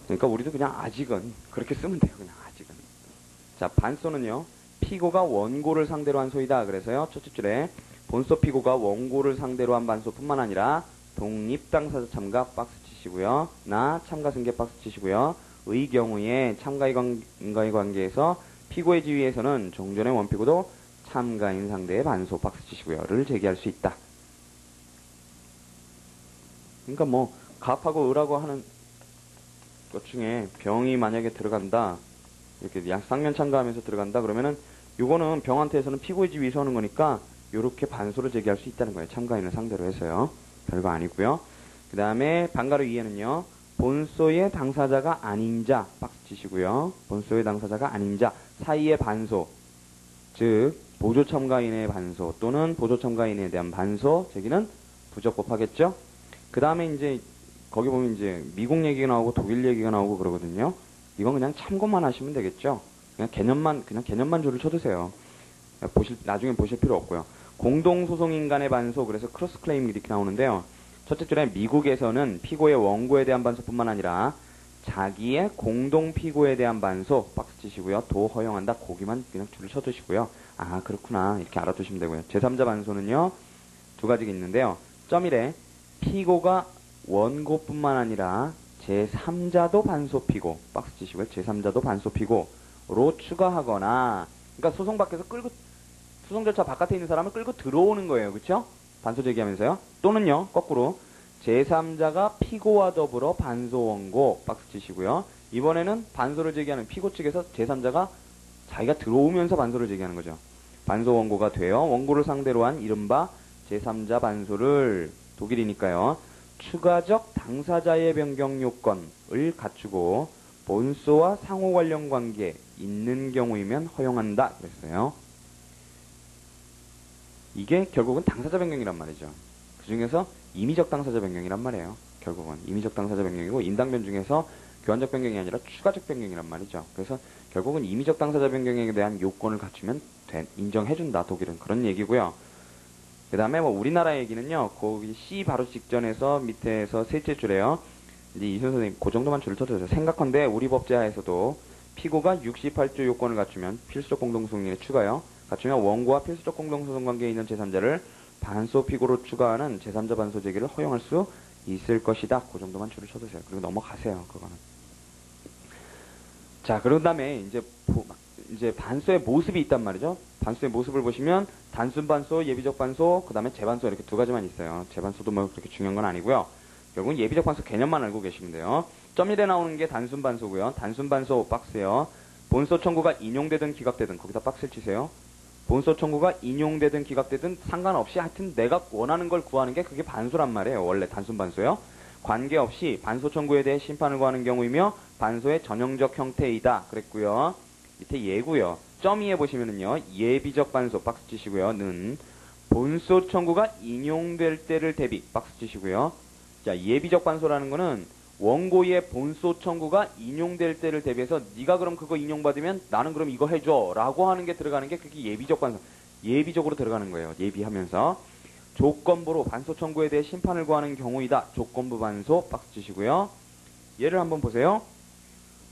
그러니까 우리도 그냥 아직은 그렇게 쓰면 돼요. 그냥 아직은. 자, 반소는요. 피고가 원고를 상대로 한 소이다. 그래서요. 첫째 줄에 본소 피고가 원고를 상대로 한 반소뿐만 아니라 독립 당사자 참가 박스 치시고요. 나 참가 승계 박스 치시고요. 의 경우에 참가의 관계에서 피고의 지위에서는 종전의 원피고도 참가인 상대의 반소 박스 치시고요를 제기할 수 있다. 그러니까 뭐 갑하고 을하고 하는 것 중에 병이 만약에 들어간다. 이렇게 쌍면 참가하면서 들어간다. 그러면은 요거는 병한테서는 피고의 지위에서 하는 거니까 요렇게 반소를 제기할 수 있다는 거예요. 참가인을 상대로 해서요. 별거 아니고요. 그 다음에 반가로 이해는요. 본소의 당사자가 아닌 자 박스 치시고요. 본소의 당사자가 아닌 자 사이의 반소 즉 보조 첨가인의 반소 또는 보조 첨가인에 대한 반소 제기는 부적법하겠죠. 그 다음에 이제 거기 보면 이제 미국 얘기가 나오고 독일 얘기가 나오고 그러거든요. 이건 그냥 참고만 하시면 되겠죠. 그냥 개념만 줄을 쳐두세요. 나중에 보실 필요 없고요. 공동소송인 간의 반소 그래서 크로스 클레임 이렇게 나오는데요. 첫째 줄에 미국에서는 피고의 원고에 대한 반소뿐만 아니라 자기의 공동 피고에 대한 반소 박스 치시고요. 도 허용한다. 거기만 그냥 줄을 쳐두시고요. 아 그렇구나 이렇게 알아두시면 되고요. 제3자 반소는요. 두 가지가 있는데요. 점1에 피고가 원고뿐만 아니라 제3자도 반소 피고 박스 치시고요. 제3자도 반소 피고로 추가하거나 그러니까 소송 밖에서 소송 절차 바깥에 있는 사람을 끌고 들어오는 거예요. 그렇죠? 반소 제기하면서요. 또는요. 거꾸로 제3자가 피고와 더불어 반소 원고 박스 치시고요. 이번에는 반소를 제기하는 피고 측에서 제3자가 자기가 들어오면서 반소를 제기하는 거죠. 반소 원고가 되어 원고를 상대로 한 이른바 제3자 반소를 독일이니까요. 추가적 당사자의 변경 요건을 갖추고 본소와 상호 관련 관계 있는 경우이면 허용한다 그랬어요. 이게 결국은 당사자 변경이란 말이죠. 그 중에서 임의적 당사자 변경이란 말이에요. 결국은 임의적 당사자 변경이고 인당변 중에서 교환적 변경이 아니라 추가적 변경이란 말이죠. 그래서 결국은 임의적 당사자 변경에 대한 요건을 갖추면 인정해준다. 독일은 그런 얘기고요. 그 다음에 뭐 우리나라 얘기는요. 거기 C 바로 직전에서 밑에서 셋째 줄에요. 이제 이순 선생님 그 정도만 줄을 쳐주세요. 생각컨대 우리 법제하에서도 피고가 68조 요건을 갖추면 필수적 공동소송인에 추가요. 갖추면 원고와 필수적 공동소송 관계에 있는 제3자를 반소 피고로 추가하는 제3자 반소 제기를 허용할 수 있을 것이다. 그 정도만 줄을 쳐두세요. 그리고 넘어가세요. 그거는. 자, 그런 다음에 이제 반소의 모습이 있단 말이죠. 반소의 모습을 보시면 단순 반소, 예비적 반소, 그 다음에 재반소 이렇게 두 가지만 있어요. 재반소도 뭐 그렇게 중요한 건 아니고요. 결국은 예비적 반소 개념만 알고 계시면 돼요. 점 1에 나오는 게 단순 반소고요. 단순 반소 박스요. 본소 청구가 인용되든 기각되든 거기다 박스를 치세요. 본소 청구가 인용되든 기각되든 상관없이 하여튼 내가 원하는 걸 구하는 게 그게 반소란 말이에요. 원래 단순 반소요. 관계없이 반소 청구에 대해 심판을 구하는 경우이며 반소의 전형적 형태이다. 그랬고요. 밑에 예고요. 점 2에 보시면은요. 예비적 반소 박스 치시고요. 는 본소 청구가 인용될 때를 대비 박스 치시고요. 자, 예비적 반소라는 거는 원고의 본소 청구가 인용될 때를 대비해서 네가 그럼 그거 인용받으면 나는 그럼 이거 해줘 라고 하는 게 들어가는 게 그게 예비적 반소. 예비적으로 들어가는 거예요. 예비하면서 조건부로 반소 청구에 대해 심판을 구하는 경우이다. 조건부 반소 박스 치시고요. 예를 한번 보세요.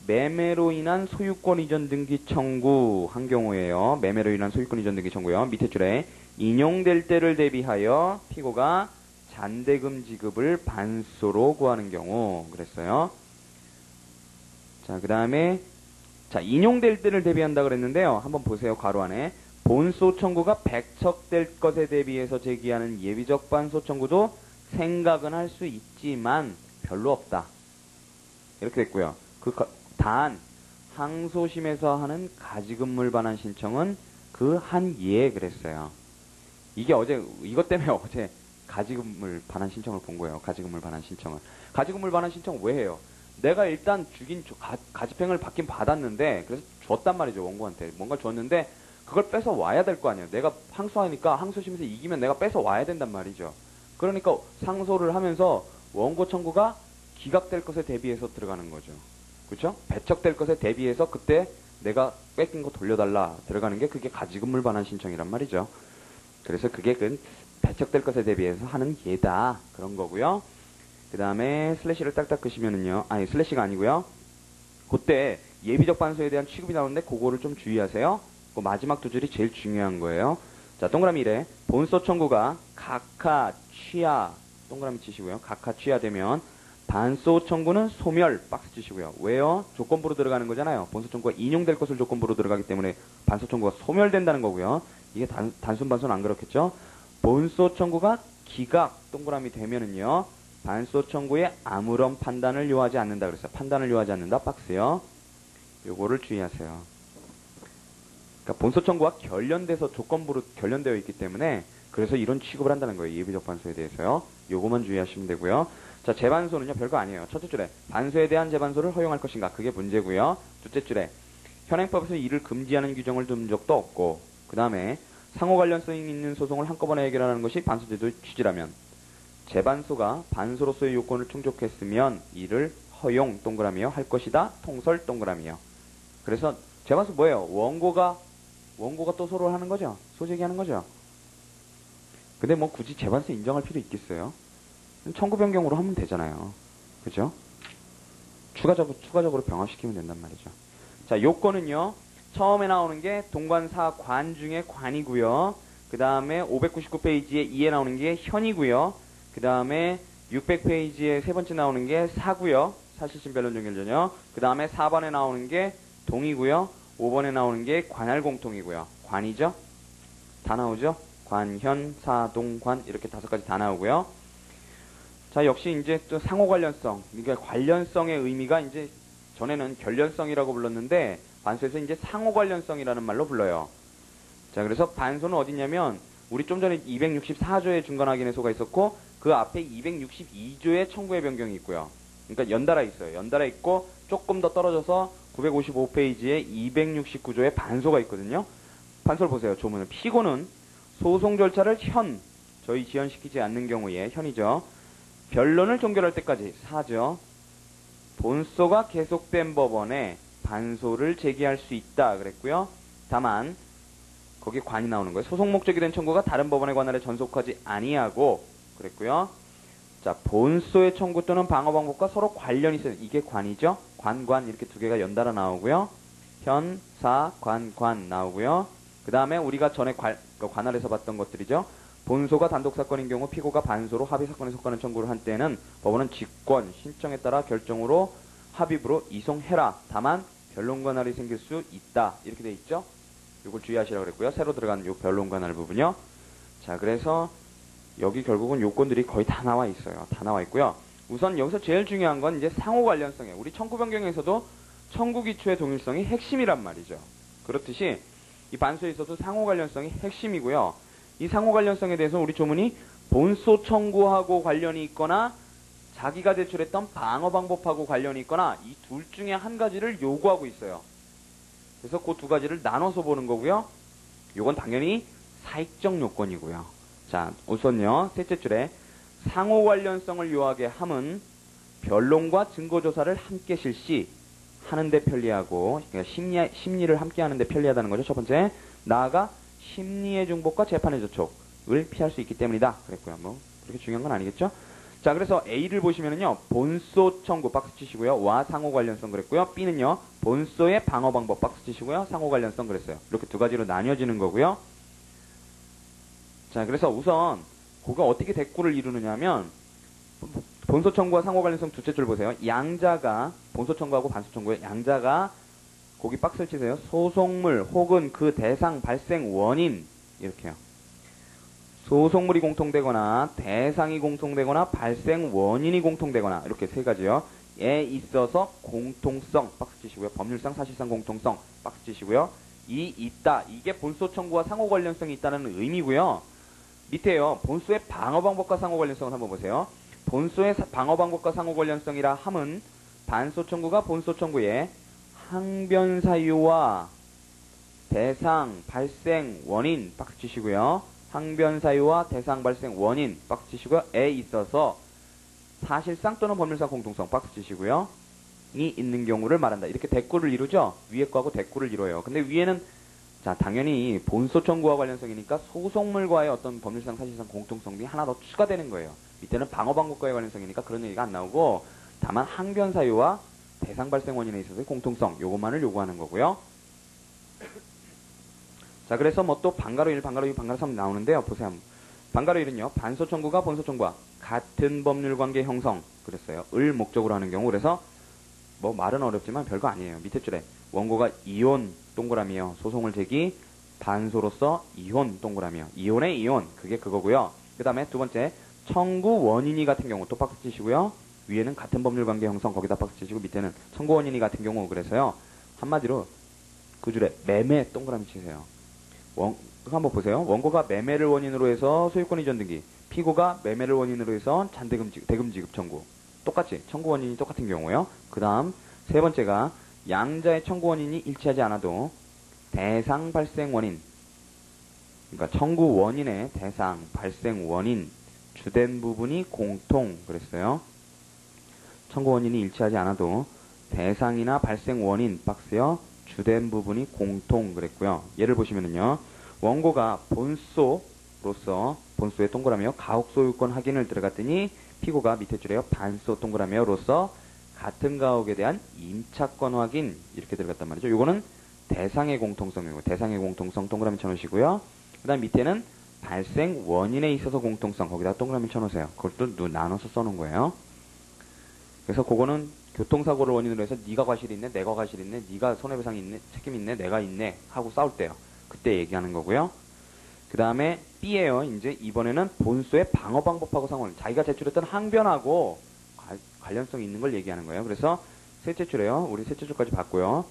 매매로 인한 소유권 이전 등기 청구 한 경우에요. 매매로 인한 소유권 이전 등기 청구요. 밑에 줄에 인용될 때를 대비하여 피고가 잔대금 지급을 반소로 구하는 경우 그랬어요. 자, 그 다음에 자, 인용될 때를 대비한다 그랬는데요. 한번 보세요. 괄호 안에 본소 청구가 백척될 것에 대비해서 제기하는 예비적 반소 청구도 생각은 할 수 있지만 별로 없다. 이렇게 됐고요. 단 항소심에서 하는 가지급물 반환 신청은 그 한 예에 그랬어요. 이게 이것 때문에 어제 가지급물 반환 신청을 본 거예요. 가지급물 반환 신청을. 가지급물 반환 신청 왜 해요? 내가 일단 가집행을 받긴 받았는데, 그래서 줬단 말이죠, 원고한테. 뭔가 줬는데, 그걸 뺏어 와야 될 거 아니에요. 내가 항소하니까 항소심에서 이기면 내가 뺏어 와야 된단 말이죠. 그러니까 상소를 하면서 원고 청구가 기각될 것에 대비해서 들어가는 거죠. 그렇죠? 배척될 것에 대비해서 그때 내가 뺏긴 거 돌려달라 들어가는 게 그게 가지급물 반환 신청이란 말이죠. 그래서 그게 배척될 것에 대비해서 하는 예다. 그런 거고요. 그 다음에 슬래시를 딱딱 끄시면은요. 아니, 슬래시가 아니고요. 그때 예비적 반소에 대한 취급이 나오는데 그거를 좀 주의하세요. 그 마지막 두 줄이 제일 중요한 거예요. 자, 동그라미 1에 본소 청구가 각하 취하 동그라미 치시고요. 각하 취하되면 반소 청구는 소멸 박스 치시고요. 왜요? 조건부로 들어가는 거잖아요. 본소 청구가 인용될 것을 조건부로 들어가기 때문에 반소 청구가 소멸된다는 거고요. 이게 단순 반소는 안 그렇겠죠? 본소 청구가 기각 동그라미 되면은요. 반소 청구에 아무런 판단을 요하지 않는다 그랬어요. 판단을 요하지 않는다 박스요. 요거를 주의하세요. 그러니까 본소 청구와 결련돼서 조건부로 결련되어 있기 때문에 그래서 이런 취급을 한다는 거예요. 예비적 반소에 대해서요. 요거만 주의하시면 되고요. 자, 재반소는요. 별거 아니에요. 첫째 줄에 반소에 대한 재반소를 허용할 것인가 그게 문제고요. 둘째 줄에 현행법에서 이를 금지하는 규정을 둔 적도 없고 그 다음에 상호 관련성이 있는 소송을 한꺼번에 해결하는 것이 반소제도의 취지라면 재반소가 반소로서의 요건을 충족했으면 이를 허용 동그라미요 할 것이다. 통설 동그라미요. 그래서 재반소 뭐예요? 원고가 또 소를 하는 거죠. 소제기하는 거죠. 근데 뭐 굳이 재반소 인정할 필요 있겠어요? 청구 변경으로 하면 되잖아요. 그죠? 추가적으로 병합시키면 된단 말이죠. 자, 요건은요. 처음에 나오는 게 동관사 관 중에 관이고요. 그 다음에 599페이지에 2에 나오는 게 현이고요. 그 다음에 600페이지에 세 번째 나오는 게 사고요. 사실심 변론 종결전요. 그 다음에 4번에 나오는 게 동이고요. 5번에 나오는 게 관할공통이고요. 관이죠. 다 나오죠. 관, 현, 사, 동, 관 이렇게 5가지 다 나오고요. 자, 역시 이제 또 상호 관련성. 그러니까 관련성의 의미가 이제 전에는 결련성이라고 불렀는데 반소에서 이제 상호 관련성이라는 말로 불러요. 자, 그래서 반소는 어디냐면 우리 좀 전에 264조의 중간확인의소가 있었고 그 앞에 262조의 청구의 변경이 있고요. 그러니까 연달아 있어요. 연달아 있고 조금 더 떨어져서 955페이지에 269조의 반소가 있거든요. 반소를 보세요. 조문을. 피고는 소송 절차를 저희 지연시키지 않는 경우에 현이죠. 변론을 종결할 때까지 사죠. 본소가 계속된 법원에 반소를 제기할 수 있다 그랬고요. 다만 거기 관이 나오는 거예요. 소송 목적이 된 청구가 다른 법원에 관할에 전속하지 아니하고 그랬고요. 자, 본소의 청구 또는 방어 방법과 서로 관련이 있어요. 이게 관이죠. 관 이렇게 두 개가 연달아 나오고요. 현, 사, 관 나오고요. 그 다음에 우리가 전에 관할에서 봤던 것들이죠. 본소가 단독 사건인 경우 피고가 반소로 합의 사건에 속하는 청구를 한 때는 법원은 직권, 신청에 따라 결정으로 합의부로 이송해라. 다만 변론 관할이 생길 수 있다. 이렇게 돼 있죠. 이걸 주의하시라고 그랬고요. 새로 들어간 요 변론 관할 부분요. 자, 그래서 여기 결국은 요건들이 거의 다 나와 있어요. 다 나와 있고요. 우선 여기서 제일 중요한 건 이제 상호 관련성이에요. 우리 청구 변경에서도 청구 기초의 동일성이 핵심이란 말이죠. 그렇듯이 이 반소에 있어도 상호 관련성이 핵심이고요. 이 상호 관련성에 대해서 우리 조문이 본소 청구하고 관련이 있거나 자기가 제출했던 방어 방법하고 관련이 있거나 이 둘 중에 한 가지를 요구하고 있어요. 그래서 그 두 가지를 나눠서 보는 거고요. 이건 당연히 사익적 요건이고요. 자, 우선요. 셋째 줄에 상호 관련성을 요하게 함은 변론과 증거조사를 함께 실시하는데 편리하고 그러니까 심리를 함께 하는데 편리하다는 거죠. 첫 번째, 나아가 심리의 중복과 재판의 저촉을 피할 수 있기 때문이다. 그랬고요. 뭐 그렇게 중요한 건 아니겠죠. 자, 그래서 A를 보시면은요. 본소 청구 박스 치시고요. 와 상호 관련성 그랬고요. B는요. 본소의 방어 방법 박스 치시고요. 상호 관련성 그랬어요. 이렇게 두 가지로 나뉘어지는 거고요. 자, 그래서 우선 그가 어떻게 대꾸를 이루느냐면 본소 청구와 상호 관련성 두째 줄 보세요. 양자가 본소 청구하고 반소 청구의 양자가 거기 박스를 치세요. 소송물 혹은 그 대상 발생 원인 이렇게요. 소송물이 공통되거나 대상이 공통되거나 발생 원인이 공통되거나 이렇게 세 가지요. 에 있어서 공통성 박스 치시고요. 법률상 사실상 공통성 박스 치시고요. 이 있다. 이게 본소 청구와 상호 관련성이 있다는 의미고요. 밑에요. 본소의 방어 방법과 상호 관련성을 한번 보세요. 본소의 방어 방법과 상호 관련성이라 함은 반소 청구가 본소 청구의 항변 사유와 대상 발생 원인 박스 치시고요. 항변 사유와 대상 발생 원인 박스 치시고요. 에 있어서 사실상 또는 법률상 공통성 박스 치시고요. 이 있는 경우를 말한다. 이렇게 대꾸를 이루죠. 위에 거하고 대꾸를 이뤄요. 근데 위에는 자 당연히 본소 청구와 관련성이니까 소송물과의 어떤 법률상 사실상 공통성이 하나 더 추가되는 거예요. 밑에는 방어 방법과의 관련성이니까 그런 얘기가 안 나오고 다만 항변 사유와 대상 발생 원인에 있어서의 공통성 요것만을 요구하는 거고요. 자 그래서 뭐 또 방가로 1, 방가로 2, 방가로 3 나오는데요. 보세요. 방가로 1은요. 반소 청구가 본소 청구와 같은 법률 관계 형성 그랬어요. 을 목적으로 하는 경우 그래서 뭐 말은 어렵지만 별거 아니에요. 밑에 줄에 원고가 이혼 동그라미요. 소송을 제기 반소로서 이혼 동그라미요. 이혼의 이혼 그게 그거고요. 그 다음에 두 번째 청구 원인이 같은 경우 또 박스 치시고요. 위에는 같은 법률 관계 형성 거기다 박스 치시고 밑에는 청구 원인이 같은 경우 그래서요. 한마디로 그 줄에 매매 동그라미 치세요. 한번 보세요. 원고가 매매를 원인으로 해서 소유권 이전 등기 피고가 매매를 원인으로 해서 대금 지급 청구 똑같이 청구 원인이 똑같은 경우요. 그 다음 세 번째가 양자의 청구 원인이 일치하지 않아도 대상 발생 원인 그러니까 청구 원인의 대상 발생 원인 주된 부분이 공통 그랬어요. 청구 원인이 일치하지 않아도 대상이나 발생 원인 박스요. 주된 부분이 공통 그랬고요. 예를 보시면은요. 원고가 본소로서 본소의 동그라미요. 가혹 소유권 확인을 들어갔더니 피고가 밑에 줄에요. 반소 동그라미요로서 같은 가혹에 대한 임차권 확인 이렇게 들어갔단 말이죠. 요거는 대상의 공통성이고 대상의 공통성 동그라미 쳐놓으시고요. 그 다음 밑에는 발생 원인에 있어서 공통성 거기다 동그라미 쳐놓으세요. 그것도 나눠서 써놓은 거예요. 그래서 그거는 교통사고를 원인으로 해서 네가 과실이 있네 내가 과실이 있네 네가 손해배상이 있네 책임이 있네 내가 있네 하고 싸울 때요. 그때 얘기하는 거고요. 그 다음에 B예요. 이제 이번에는 본소의 방어 방법하고 상호를 자기가 제출했던 항변하고 관련성이 있는 걸 얘기하는 거예요. 그래서 셋째 줄에요. 우리 셋째 줄까지 봤고요.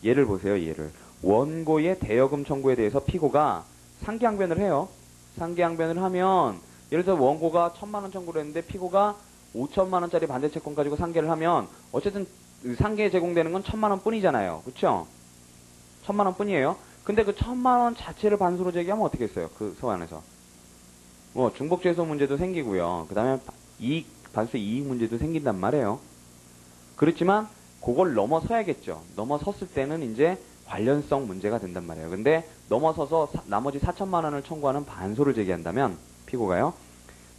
예를 보세요. 예를 원고의 대여금 청구에 대해서 피고가 상기항변을 해요. 상기항변을 하면 예를 들어 원고가 1,000만 원 청구를 했는데 피고가 5천만 원짜리 반대 채권 가지고 상계를 하면 어쨌든 상계에 제공되는 건 1,000만 원 뿐이잖아요. 그렇죠? 1,000만 원 뿐이에요. 근데 그 1,000만 원 자체를 반소로 제기하면 어떻게 했어요? 그 서한에서. 뭐 중복죄소 문제도 생기고요. 그 다음에 반소 이익 문제도 생긴단 말이에요. 그렇지만 그걸 넘어서야겠죠. 넘어섰을 때는 이제 관련성 문제가 된단 말이에요. 근데 넘어서서 나머지 4천만 원을 청구하는 반소를 제기한다면 피고가요.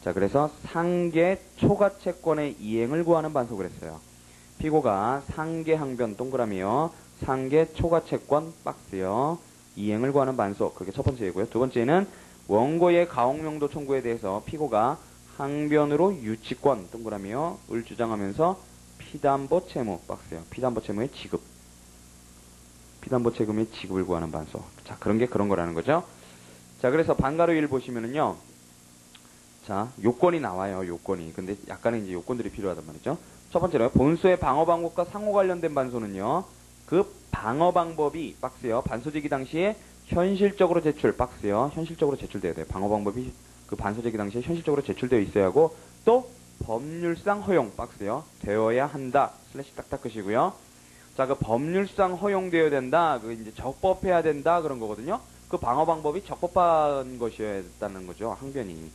자, 그래서 상계 초과 채권의 이행을 구하는 반소 그랬어요. 피고가 상계 항변 동그라미요. 상계 초과 채권 박스요. 이행을 구하는 반소. 그게 첫 번째이고요. 두 번째는 원고의 가혹명도 청구에 대해서 피고가 항변으로 유치권 동그라미요. 을 주장하면서 피담보 채무 박스요. 피담보 채무의 지급. 피담보 채무의 지급을 구하는 반소. 자, 그런 게 그런 거라는 거죠. 자, 그래서 반가로 1 보시면은요. 자, 요건이 나와요. 요건이. 근데 약간의 이제 요건들이 필요하단 말이죠. 첫 번째로 본소의 방어 방법과 상호 관련된 반소는요. 그 방어 방법이 박스요. 반소 제기 당시에 현실적으로 제출 박스요. 현실적으로 제출돼야 돼요. 방어 방법이 그 반소 제기 당시에 현실적으로 제출되어 있어야 하고 또 법률상 허용 박스요. 되어야 한다. 슬래시 딱딱 끄시고요. 자, 그 법률상 허용되어야 된다. 그 이제 적법해야 된다. 그런 거거든요. 그 방어 방법이 적법한 것이어야 된다는 거죠. 항변이.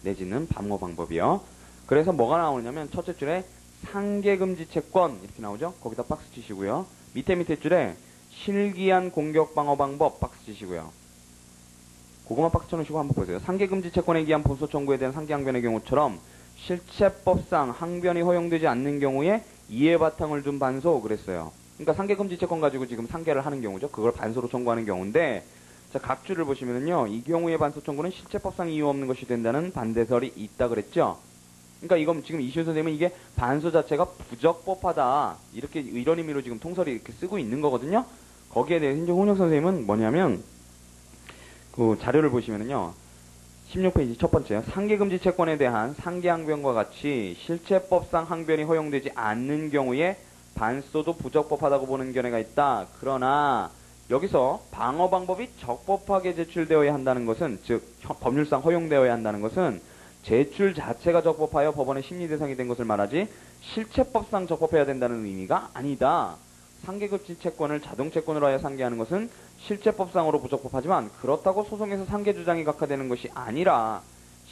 내지는 방어 방법이요. 그래서 뭐가 나오냐면 첫째 줄에 상계금지 채권 이렇게 나오죠. 거기다 박스 치시고요. 밑에 줄에 실기한 공격 방어 방법 박스 치시고요. 그거만 박스 쳐놓으시고 한번 보세요. 상계금지 채권에 기한 본소 청구에 대한 상계항변의 경우처럼 실체법상 항변이 허용되지 않는 경우에 이해 바탕을 둔 반소 그랬어요. 그러니까 상계금지 채권 가지고 지금 상계를 하는 경우죠. 그걸 반소로 청구하는 경우인데 자, 각주를 보시면은요, 이 경우의 반소 청구는 실체법상 이유 없는 것이 된다는 반대설이 있다 그랬죠? 그러니까 이건 지금 이시훈 선생님은 이게 반소 자체가 부적법하다. 이렇게, 이런 의미로 지금 통설이 이렇게 쓰고 있는 거거든요? 거기에 대해 신정 홍역 선생님은 뭐냐면, 그 자료를 보시면은요, 16페이지 첫 번째요. 상계금지 채권에 대한 상계항변과 같이 실체법상 항변이 허용되지 않는 경우에 반소도 부적법하다고 보는 견해가 있다. 그러나 여기서 방어 방법이 적법하게 제출되어야 한다는 것은, 즉 법률상 허용되어야 한다는 것은 제출 자체가 적법하여 법원의 심리 대상이 된 것을 말하지 실체법상 적법해야 된다는 의미가 아니다. 상계급지 채권을 자동채권으로 하여 상계하는 것은 실체법상으로 부적법하지만 그렇다고 소송에서 상계주장이 각하되는 것이 아니라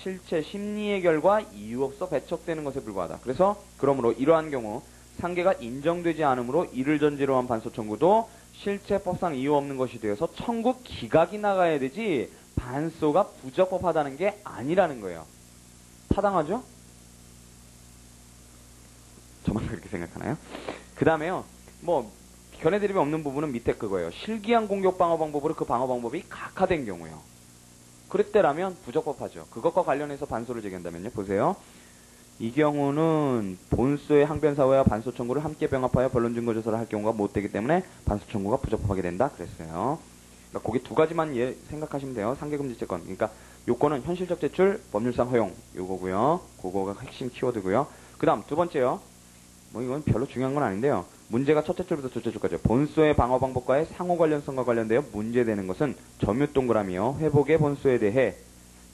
실체 심리의 결과 이유 없어 배척되는 것에 불과하다. 그래서 그러므로 이러한 경우 상계가 인정되지 않으므로 이를 전제로 한 반소 청구도 실체법상 이유 없는 것이 되어서 청구 기각이 나가야 되지 반소가 부적법하다는 게 아니라는 거예요. 타당하죠? 저만 그렇게 생각하나요? 그 다음에요. 뭐 견해 대립이 없는 부분은 밑에 그거예요. 실기한 공격 방어 방법으로 그 방어 방법이 각하된 경우요. 그랬대라면 부적법하죠. 그것과 관련해서 반소를 제기한다면요. 보세요. 이 경우는 본소의 항변사회와 반소 청구를 함께 병합하여 변론 증거 조사를 할 경우가 못 되기 때문에 반소 청구가 부적법하게 된다 그랬어요. 그러니까 거기 두 가지만 생각하시면 돼요. 상계금지 채권. 그러니까 요건은 현실적 제출, 법률상 허용 요거고요. 그거가 핵심 키워드고요. 그 다음 두 번째요. 뭐 이건 별로 중요한 건 아닌데요. 문제가 첫째 줄부터 둘째 줄까지 본소의 방어 방법과의 상호 관련성과 관련되어 문제되는 것은 점유 동그라미요. 회복의 본소에 대해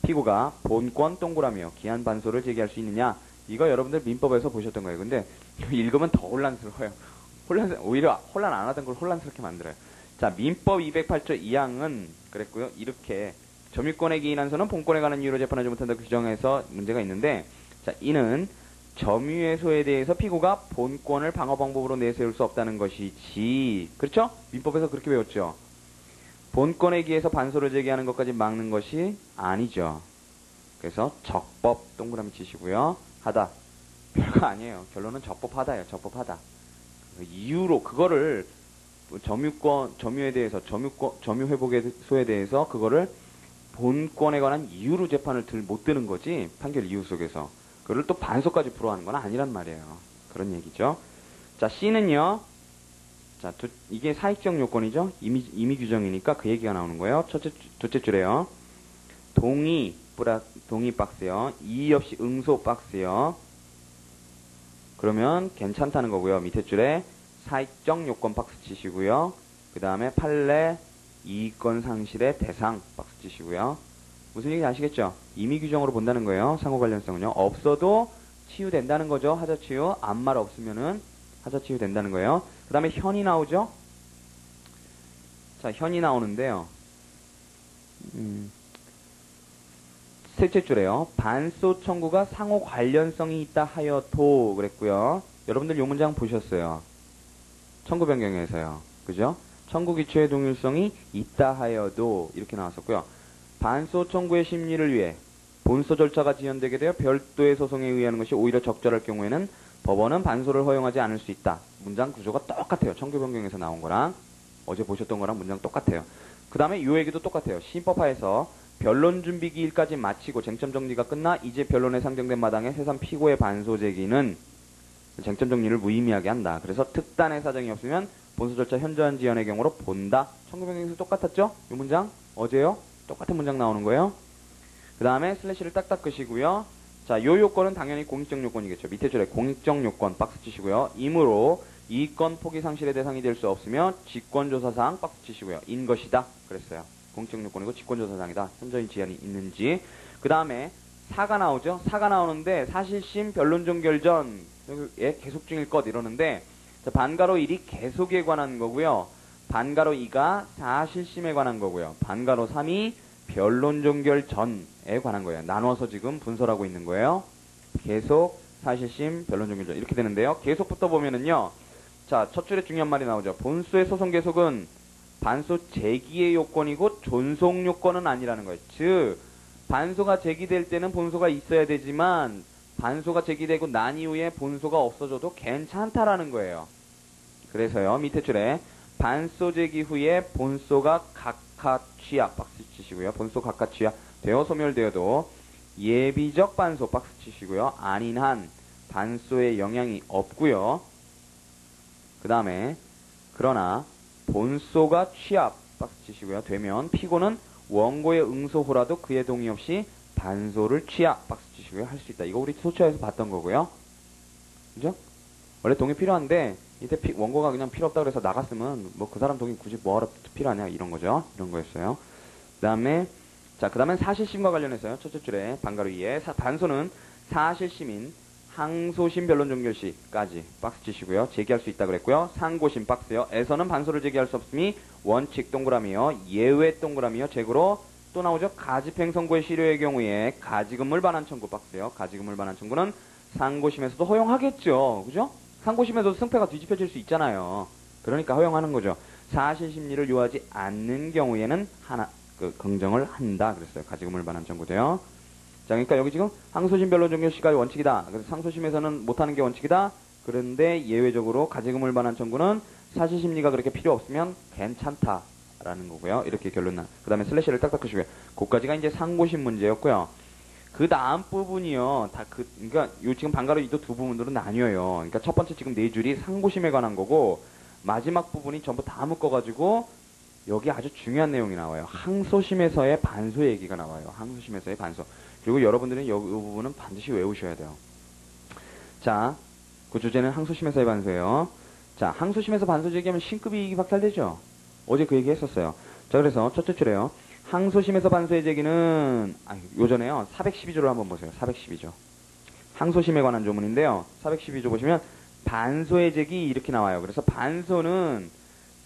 피고가 본권 동그라미요. 기한 반소를 제기할 수 있느냐. 이거 여러분들 민법에서 보셨던 거예요. 근데 읽으면 더 혼란스러워요. 오히려 혼란 안 하던 걸 혼란스럽게 만들어요. 자, 민법 208조 2항은 그랬고요. 이렇게 점유권에 기인한 소는 본권에 관한 이유로 재판하지 못한다고 규정해서 문제가 있는데, 자, 이는 점유의소에 대해서 피고가 본권을 방어 방법으로 내세울 수 없다는 것이지. 그렇죠? 민법에서 그렇게 배웠죠. 본권에 기해서 반소를 제기하는 것까지 막는 것이 아니죠. 그래서 적법 동그라미 치시고요. 하다. 별거 아니에요. 결론은 적법하다예요. 적법하다. 이유로 그거를 점유에 대해서 점유 회복소에 대해서 그거를 본권에 관한 이유로 재판을 못 드는 거지. 판결 이유 속에서. 그걸 또 반소까지 불허하는 건 아니란 말이에요. 그런 얘기죠. 자, C는요. 자, 이게 사익적 요건이죠. 임의 규정이니까 그 얘기가 나오는 거예요. 둘째 줄에요. 동의 박스요. 이의 없이 응소 박스요. 그러면 괜찮다는 거고요. 밑에 줄에 사익적 요건 박스 치시고요. 그 다음에 판례 이익권 상실의 대상 박스 치시고요. 무슨 얘기인지 아시겠죠? 임의 규정으로 본다는 거예요. 상호 관련성은요. 없어도 치유된다는 거죠. 하자 치유. 아무 말 없으면은 하자 치유 된다는 거예요. 그 다음에 현이 나오죠. 자, 현이 나오는데요. 셋째 줄에요. 반소 청구가 상호 관련성이 있다 하여도 그랬고요. 여러분들 요 문장 보셨어요. 청구 변경에서요. 그죠? 청구 기초의 동일성이 있다 하여도 이렇게 나왔었고요. 반소 청구의 심리를 위해 본소 절차가 지연되게 되어 별도의 소송에 의하는 것이 오히려 적절할 경우에는 법원은 반소를 허용하지 않을 수 있다. 문장 구조가 똑같아요. 청구 변경에서 나온 거랑 어제 보셨던 거랑 문장 똑같아요. 그 다음에 요 얘기도 똑같아요. 신법하에서 변론 준비 기일까지 마치고 쟁점 정리가 끝나 이제 변론에 상정된 마당에 해산 피고의 반소 제기는 쟁점 정리를 무의미하게 한다. 그래서 특단의 사정이 없으면 본소 절차 현저한 지연의 경우로 본다. 청구 변경에서 똑같았죠? 요 문장 어제요? 똑같은 문장 나오는 거예요. 그 다음에 슬래시를 딱딱 끄시고요. 자, 요 요건은 당연히 공익적 요건이겠죠. 밑에 줄에 공익적 요건 박스 치시고요. 이므로 이권 포기 상실의 대상이 될 수 없으며 직권조사사항 박스 치시고요. 인 것이다. 그랬어요. 공익적 요건이고 직권조사사항이다. 현저히 지연이 있는지. 그 다음에 사가 나오죠. 사가 나오는데 사실심 변론종 결전에 계속 중일 것 이러는데 자, 반가로 1이 계속에 관한 거고요. 반가로 2가 사실심에 관한 거고요. 반가로 3이 변론 종결 전에 관한 거예요. 나눠서 지금 분설하고 있는 거예요. 계속, 사실심, 변론 종결 전 이렇게 되는데요. 계속부터 보면은요. 자, 첫 줄에 중요한 말이 나오죠. 본소의 소송 계속은 반소 제기의 요건이고 존속 요건은 아니라는 거예요. 즉 반소가 제기될 때는 본소가 있어야 되지만 반소가 제기되고 난 이후에 본소가 없어져도 괜찮다라는 거예요. 그래서요. 밑에 줄에 반소 제기 후에 본소가 각하 취약 박스 치시고요. 본소 각하 취약 되어 소멸되어도 예비적 반소 박스 치시고요. 아닌 한 반소에 영향이 없고요. 그 다음에 그러나 본소가 취합 박스 치시고요. 되면 피고는 원고의 응소호라도 그의 동의 없이 반소를 취합 박스 치시고요. 할 수 있다. 이거 우리 소처에서 봤던 거고요. 그죠? 원래 동의 필요한데 이때 원고가 그냥 필요 없다 그래서 나갔으면 뭐 그 사람 동의 굳이 뭐하러 필요하냐 이런 거죠. 이런 거였어요. 그 다음에 사실심과 관련해서요. 첫째 줄에 반가로 이에 반소는 사실심인 항소심 변론 종결시까지 박스 치시고요. 제기할 수 있다 그랬고요. 상고심 박스요. 에서는 반소를 제기할 수 없음이 원칙 동그라미요. 예외 동그라미요. 제고로 또 나오죠. 가집행선고의 실효의 경우에 가지금물 반환 청구 박스요. 가지금물 반환 청구는 상고심에서도 허용하겠죠. 그죠? 상고심에서도 승패가 뒤집혀질 수 있잖아요. 그러니까 허용하는 거죠. 사실심리를 요하지 않는 경우에는 긍정을 한다 그랬어요. 가지금물 반환 청구도요. 자, 그러니까 여기 지금 항소심 변론 종결시가 원칙이다. 그래서 상소심에서는 못하는 게 원칙이다. 그런데 예외적으로 가지금물 반환 청구는 사실심리가 그렇게 필요 없으면 괜찮다라는 거고요. 이렇게 결론 그 다음에 슬래시를 딱딱 하시고요. 그까지가 이제 상고심 문제였고요. 그 다음 부분이요. 그러니까 지금 방가로 이도 두 부분으로 나뉘어요. 그러니까 첫 번째 지금 네 줄이 상고심에 관한 거고 마지막 부분이 전부 다 묶어가지고 여기 아주 중요한 내용이 나와요. 항소심에서의 반소 얘기가 나와요. 항소심에서의 반소. 그리고 여러분들은 이 부분은 반드시 외우셔야 돼요. 자, 그 주제는 항소심에서의 반소예요. 자, 항소심에서 반소 제기하면 신급 이익이 박탈되죠. 어제 그 얘기 했었어요. 자, 그래서 첫째 줄에요. 항소심에서 반소의 제기는 요전에요. 412조를 한번 보세요. 412조. 항소심에 관한 조문인데요. 412조 보시면 반소의 제기 이렇게 나와요. 그래서 반소는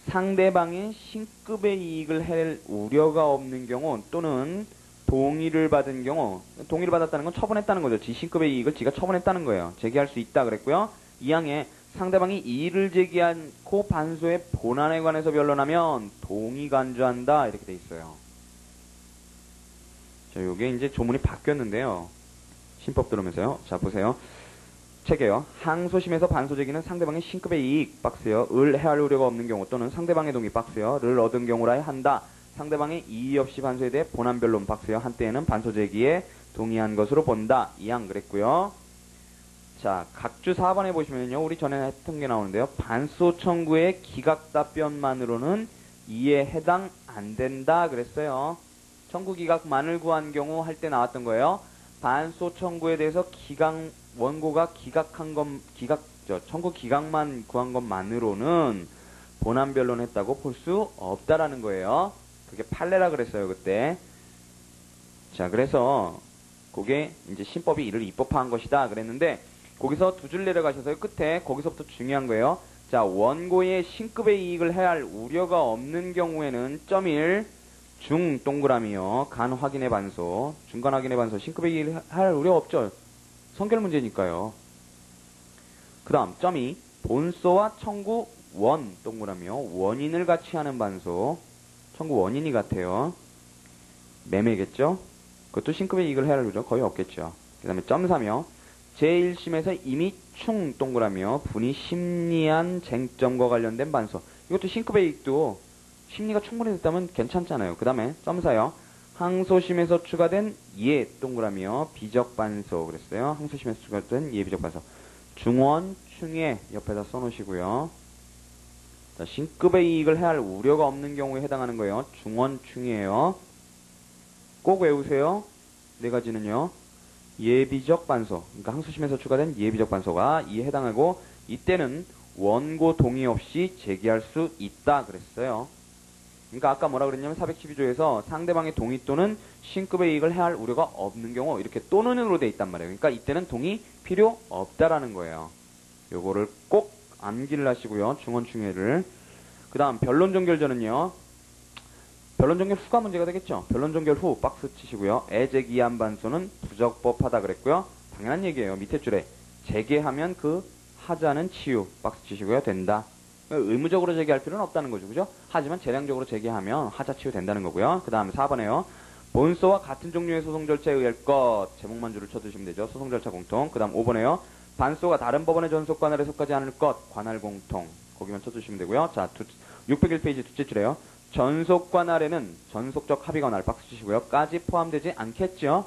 상대방의 신급의 이익을 할 우려가 없는 경우 또는 동의를 받은 경우, 동의를 받았다는 건 처분했다는 거죠. 지 신급의 이익을 지가 처분했다는 거예요. 제기할 수 있다 그랬고요. 2항에 상대방이 이의를 제기 않고 반소의 본안에 관해서 변론하면 동의 간주한다 이렇게 돼 있어요. 자, 요게 이제 조문이 바뀌었는데요. 신법 들으면서요. 자, 보세요. 책에요. 항소심에서 반소 제기는 상대방의 신급의 이익 박스요. 을 해할 우려가 없는 경우 또는 상대방의 동의 박스요. 를 얻은 경우라 한다. 상대방의 이의 없이 반소에 대해 본안 변론 박스요. 한때에는 반소 제기에 동의한 것으로 본다. 이항 그랬고요. 자, 각주 4번에 보시면요. 우리 전에 했던 게 나오는데요. 반소 청구의 기각 답변만으로는 이에 해당 안 된다 그랬어요. 청구 기각만을 구한 경우 할 때 나왔던 거예요. 반소 청구에 대해서 원고가 청구 기각만 구한 것만으로는 본안 변론했다고 볼 수 없다라는 거예요. 그게 판례라 그랬어요, 그때. 자, 그래서 그게 이제 신법이 이를 입법화한 것이다 그랬는데 거기서 두 줄 내려가셔서 끝에 거기서부터 중요한 거예요. 자, 원고의 신급의 이익을 해할 우려가 없는 경우에는 .1 중 동그라미요. 간 확인의 반소, 중간 확인의 반소, 신급의 이익을 할 우려 없죠. 성결 문제니까요. 그 다음 .2 본소와 청구 원 동그라미요. 원인을 같이 하는 반소, 청구 원인이 같아요. 매매겠죠. 그것도 신급의 이익을 해야 할 우려 거의 없겠죠. 그 다음에 .3이요. 제1심에서 이미 충 동그라미요. 분이 심리한 쟁점과 관련된 반소. 이것도 신급의 이익도 심리가 충분히 됐다면 괜찮잖아요. 그 다음에 .4요. 항소심에서 추가된 예 동그라미요. 비적 반소 그랬어요. 항소심에서 추가된 예 비적 반소. 중원 충예 옆에다 써놓으시고요. 자, 신급의 이익을 해야 할 우려가 없는 경우에 해당하는 거예요. 중원 충이에요. 꼭 외우세요. 네 가지는요. 예비적 반소. 그러니까 항소심에서 추가된 예비적 반소가 이에 해당하고 이때는 원고 동의 없이 제기할 수 있다 그랬어요. 그러니까 아까 뭐라 그랬냐면 412조에서 상대방의 동의 또는 신급의 이익을 해야 할 우려가 없는 경우 이렇게 또는으로 돼 있단 말이에요. 그러니까 이때는 동의 필요 없다라는 거예요. 요거를 꼭 암기를 하시고요. 중원충해를. 그 다음 변론종결전은요. 변론종결 후가 문제가 되겠죠. 변론종결 후 박스 치시고요. 애제기한 반소는 부적법하다 그랬고요. 당연한 얘기예요. 밑에 줄에 재개하면 그 하자는 치유 박스 치시고요. 된다. 의무적으로 제기할 필요는 없다는 거죠. 그죠? 하지만 재량적으로 제기하면 하자 치유 된다는 거고요. 그 다음에 4번에요. 본소와 같은 종류의 소송 절차에 의할 것. 제목만 줄을 쳐두시면 되죠. 소송 절차 공통. 그 다음 5번에요. 반소가 다른 법원의 전속 관할에 속하지 않을 것. 관할 공통. 거기만 쳐두시면 되고요. 자, 601페이지 둘째 줄에요. 전속과 날에는 전속적 합의가 날 박스 치시고요. 까지 포함되지 않겠죠?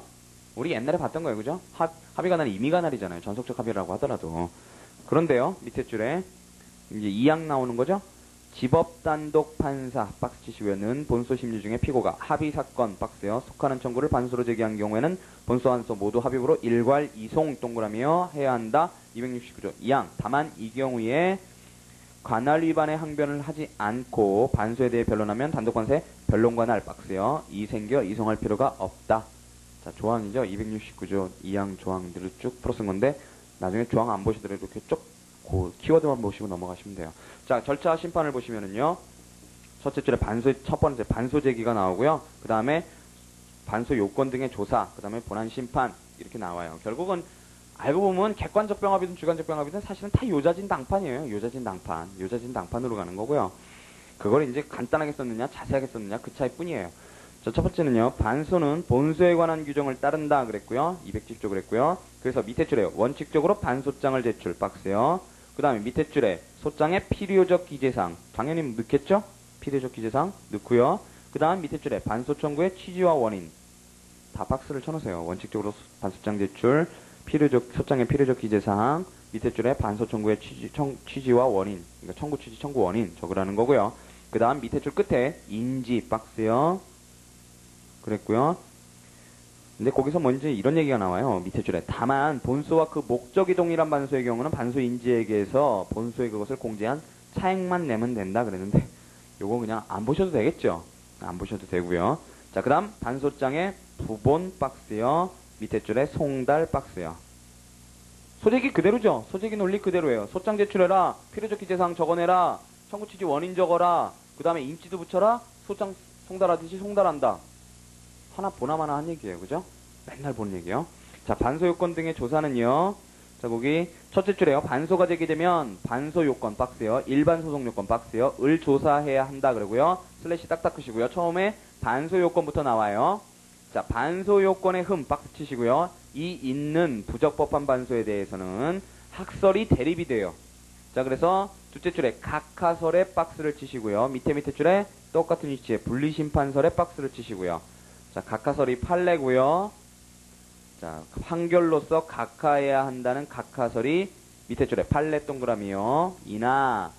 우리 옛날에 봤던 거예요. 그죠? 합의가 날이 임의가 날이잖아요. 전속적 합의라고 하더라도. 그런데요. 밑에 줄에 이제 2항 나오는 거죠? 지법단독 판사 박스 치시고요는 본소 심리 중에 피고가 합의 사건 박스요. 속하는 청구를 반소로 제기한 경우에는 본소 한소 모두 합의부로 일괄 이송 동그라미요 해야 한다. 269조 2항. 다만 이 경우에 관할 위반의 항변을 하지 않고 반소에 대해 변론하면 단독 관세 변론 관할 박스요. 이생겨 이송할 필요가 없다. 자, 조항이죠. 269조 2항 조항들을 쭉 풀어쓴 건데 나중에 조항 안 보시더라도 이렇게 쭉 키워드만 보시고 넘어가시면 돼요. 자, 절차 심판을 보시면은요. 첫째 줄에 첫 번째 반소 제기가 나오고요. 그 다음에 반소 요건 등의 조사, 그 다음에 본안 심판 이렇게 나와요. 결국은 알고 보면 객관적 병합이든 주관적 병합이든 사실은 다 요자진 당판이에요. 요자진 당판으로 가는 거고요. 그걸 이제 간단하게 썼느냐, 자세하게 썼느냐 그 차이뿐이에요. 자, 첫 번째는요. 반소는 본소에 관한 규정을 따른다 그랬고요. 210조 그랬고요. 그래서 밑에 줄에 원칙적으로 반소장을 제출 박스요. 그 다음에 밑에 줄에 소장의 필요적 기재사항 당연히 넣겠죠? 필요적 기재사항 넣고요. 그 다음 밑에 줄에 반소 청구의 취지와 원인 다 박스를 쳐놓으세요. 원칙적으로 반소장 제출 소장의 필요적 기재사항 밑에 줄에 반소 청구의 취지와 원인 그러니까 청구 취지 청구 원인 적으라는 거고요. 그 다음 밑에 줄 끝에 인지 박스요. 그랬고요. 근데 거기서 먼저 이런 얘기가 나와요. 밑에 줄에 다만 본소와 그 목적이 동일한 반소의 경우는 반소 인지에게서 본소에 그것을 공제한 차액만 내면 된다 그랬는데 요거 그냥 안 보셔도 되겠죠. 안 보셔도 되고요. 자, 그 다음 반소장의 부본 박스요. 밑에 줄에 송달 박스요. 소재기 그대로죠. 소재기 논리 그대로예요. 소장 제출해라. 필요적 기재사항 적어내라. 청구 취지 원인 적어라. 그 다음에 임지도 붙여라. 소장 송달하듯이 송달한다. 하나 보나마나 한 얘기예요. 그죠? 맨날 보는 얘기요. 자, 반소 요건 등의 조사는요. 자, 거기 첫째 줄에요. 반소가 제기되면 반소 요건 박스요. 일반 소송 요건 박스요. 을 조사해야 한다 그러고요. 슬래시 딱딱 크시고요. 처음에 반소 요건부터 나와요. 자, 반소 요건의 흠 박스 치시고요. 이 있는 부적법한 반소에 대해서는 학설이 대립이 돼요. 자, 그래서 둘째 줄에 각하설의 박스를 치시고요. 밑에 줄에 똑같은 위치에 분리심판설의 박스를 치시고요. 자, 각하설이 판례고요. 자, 판결로서 각하해야 한다는 각하설이 밑에 줄에 판례 동그라미요. 이나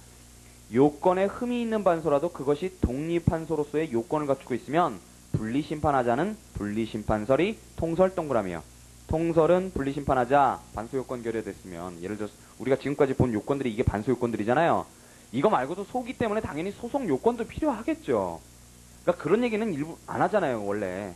요건에 흠이 있는 반소라도 그것이 독립판소로서의 요건을 갖추고 있으면 분리심판하자는 분리심판설이 통설 동그라미요. 통설은 분리심판하자 반소 요건 결여됐으면 예를 들어서 우리가 지금까지 본 요건들이 이게 반소 요건들이잖아요. 이거 말고도 소기 때문에 당연히 소송 요건도 필요하겠죠. 그러니까 그런 얘기는 일부 안 하잖아요, 원래.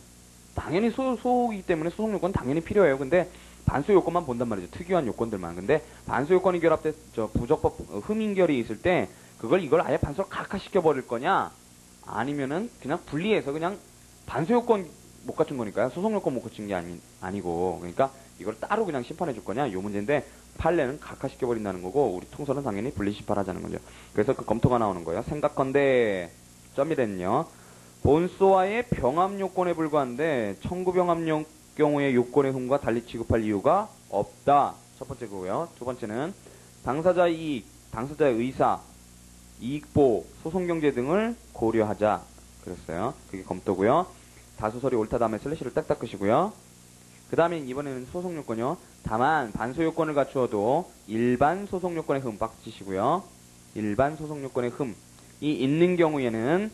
당연히 소이기 때문에 소송 요건 당연히 필요해요. 근데 반소 요건만 본단 말이죠. 특유한 요건들만. 근데 반소 요건이 결합돼 부적법 흠인결이 있을 때 이걸 아예 반소로 각하시켜 버릴 거냐? 아니면은 그냥 분리해서 그냥 반소 요건 못 갖춘 거니까요. 소송 요건 못 갖춘 게 아니고. 그러니까 이걸 따로 그냥 심판해 줄 거냐? 요 문제인데 판례는 각하시켜 버린다는 거고 우리 통설은 당연히 분리 심판하자는 거죠. 그래서 그 검토가 나오는 거예요. 생각건데 점이랬는요. 본소와의 병합 요건에 불과한데 청구 병합 경우의 요건의 흠과 달리 취급할 이유가 없다. 첫 번째 거고요. 두 번째는 당사자 이익, 당사자의 의사, 이익보, 소송경제 등을 고려하자. 그랬어요. 그게 검토고요. 다수설이 옳다 다음에 슬래시를 딱딱 끄시고요. 그 다음에 이번에는 소송 요건이요. 다만 반소 요건을 갖추어도 일반 소송 요건의 흠 박스 치시고요. 일반 소송 요건의 흠이 있는 경우에는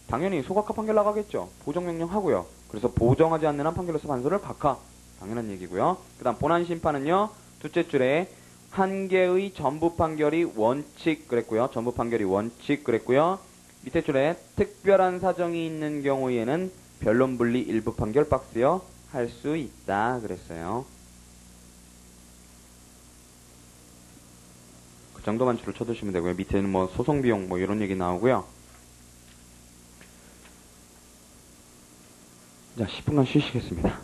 당연히 소각하 판결 나가겠죠. 보정명령 하고요. 그래서 보정하지 않는 한 판결로서 반소를 각하. 당연한 얘기고요. 그 다음 본안 심판은요. 둘째 줄에 한 개의 전부 판결이 원칙 그랬고요. 전부 판결이 원칙 그랬고요. 밑에 줄에 특별한 사정이 있는 경우에는 변론 분리 일부 판결 박스요. 할 수 있다 그랬어요. 그 정도만 줄을 쳐두시면 되고요. 밑에는 뭐 소송 비용 뭐 이런 얘기 나오고요. 자, 10분간 쉬시겠습니다.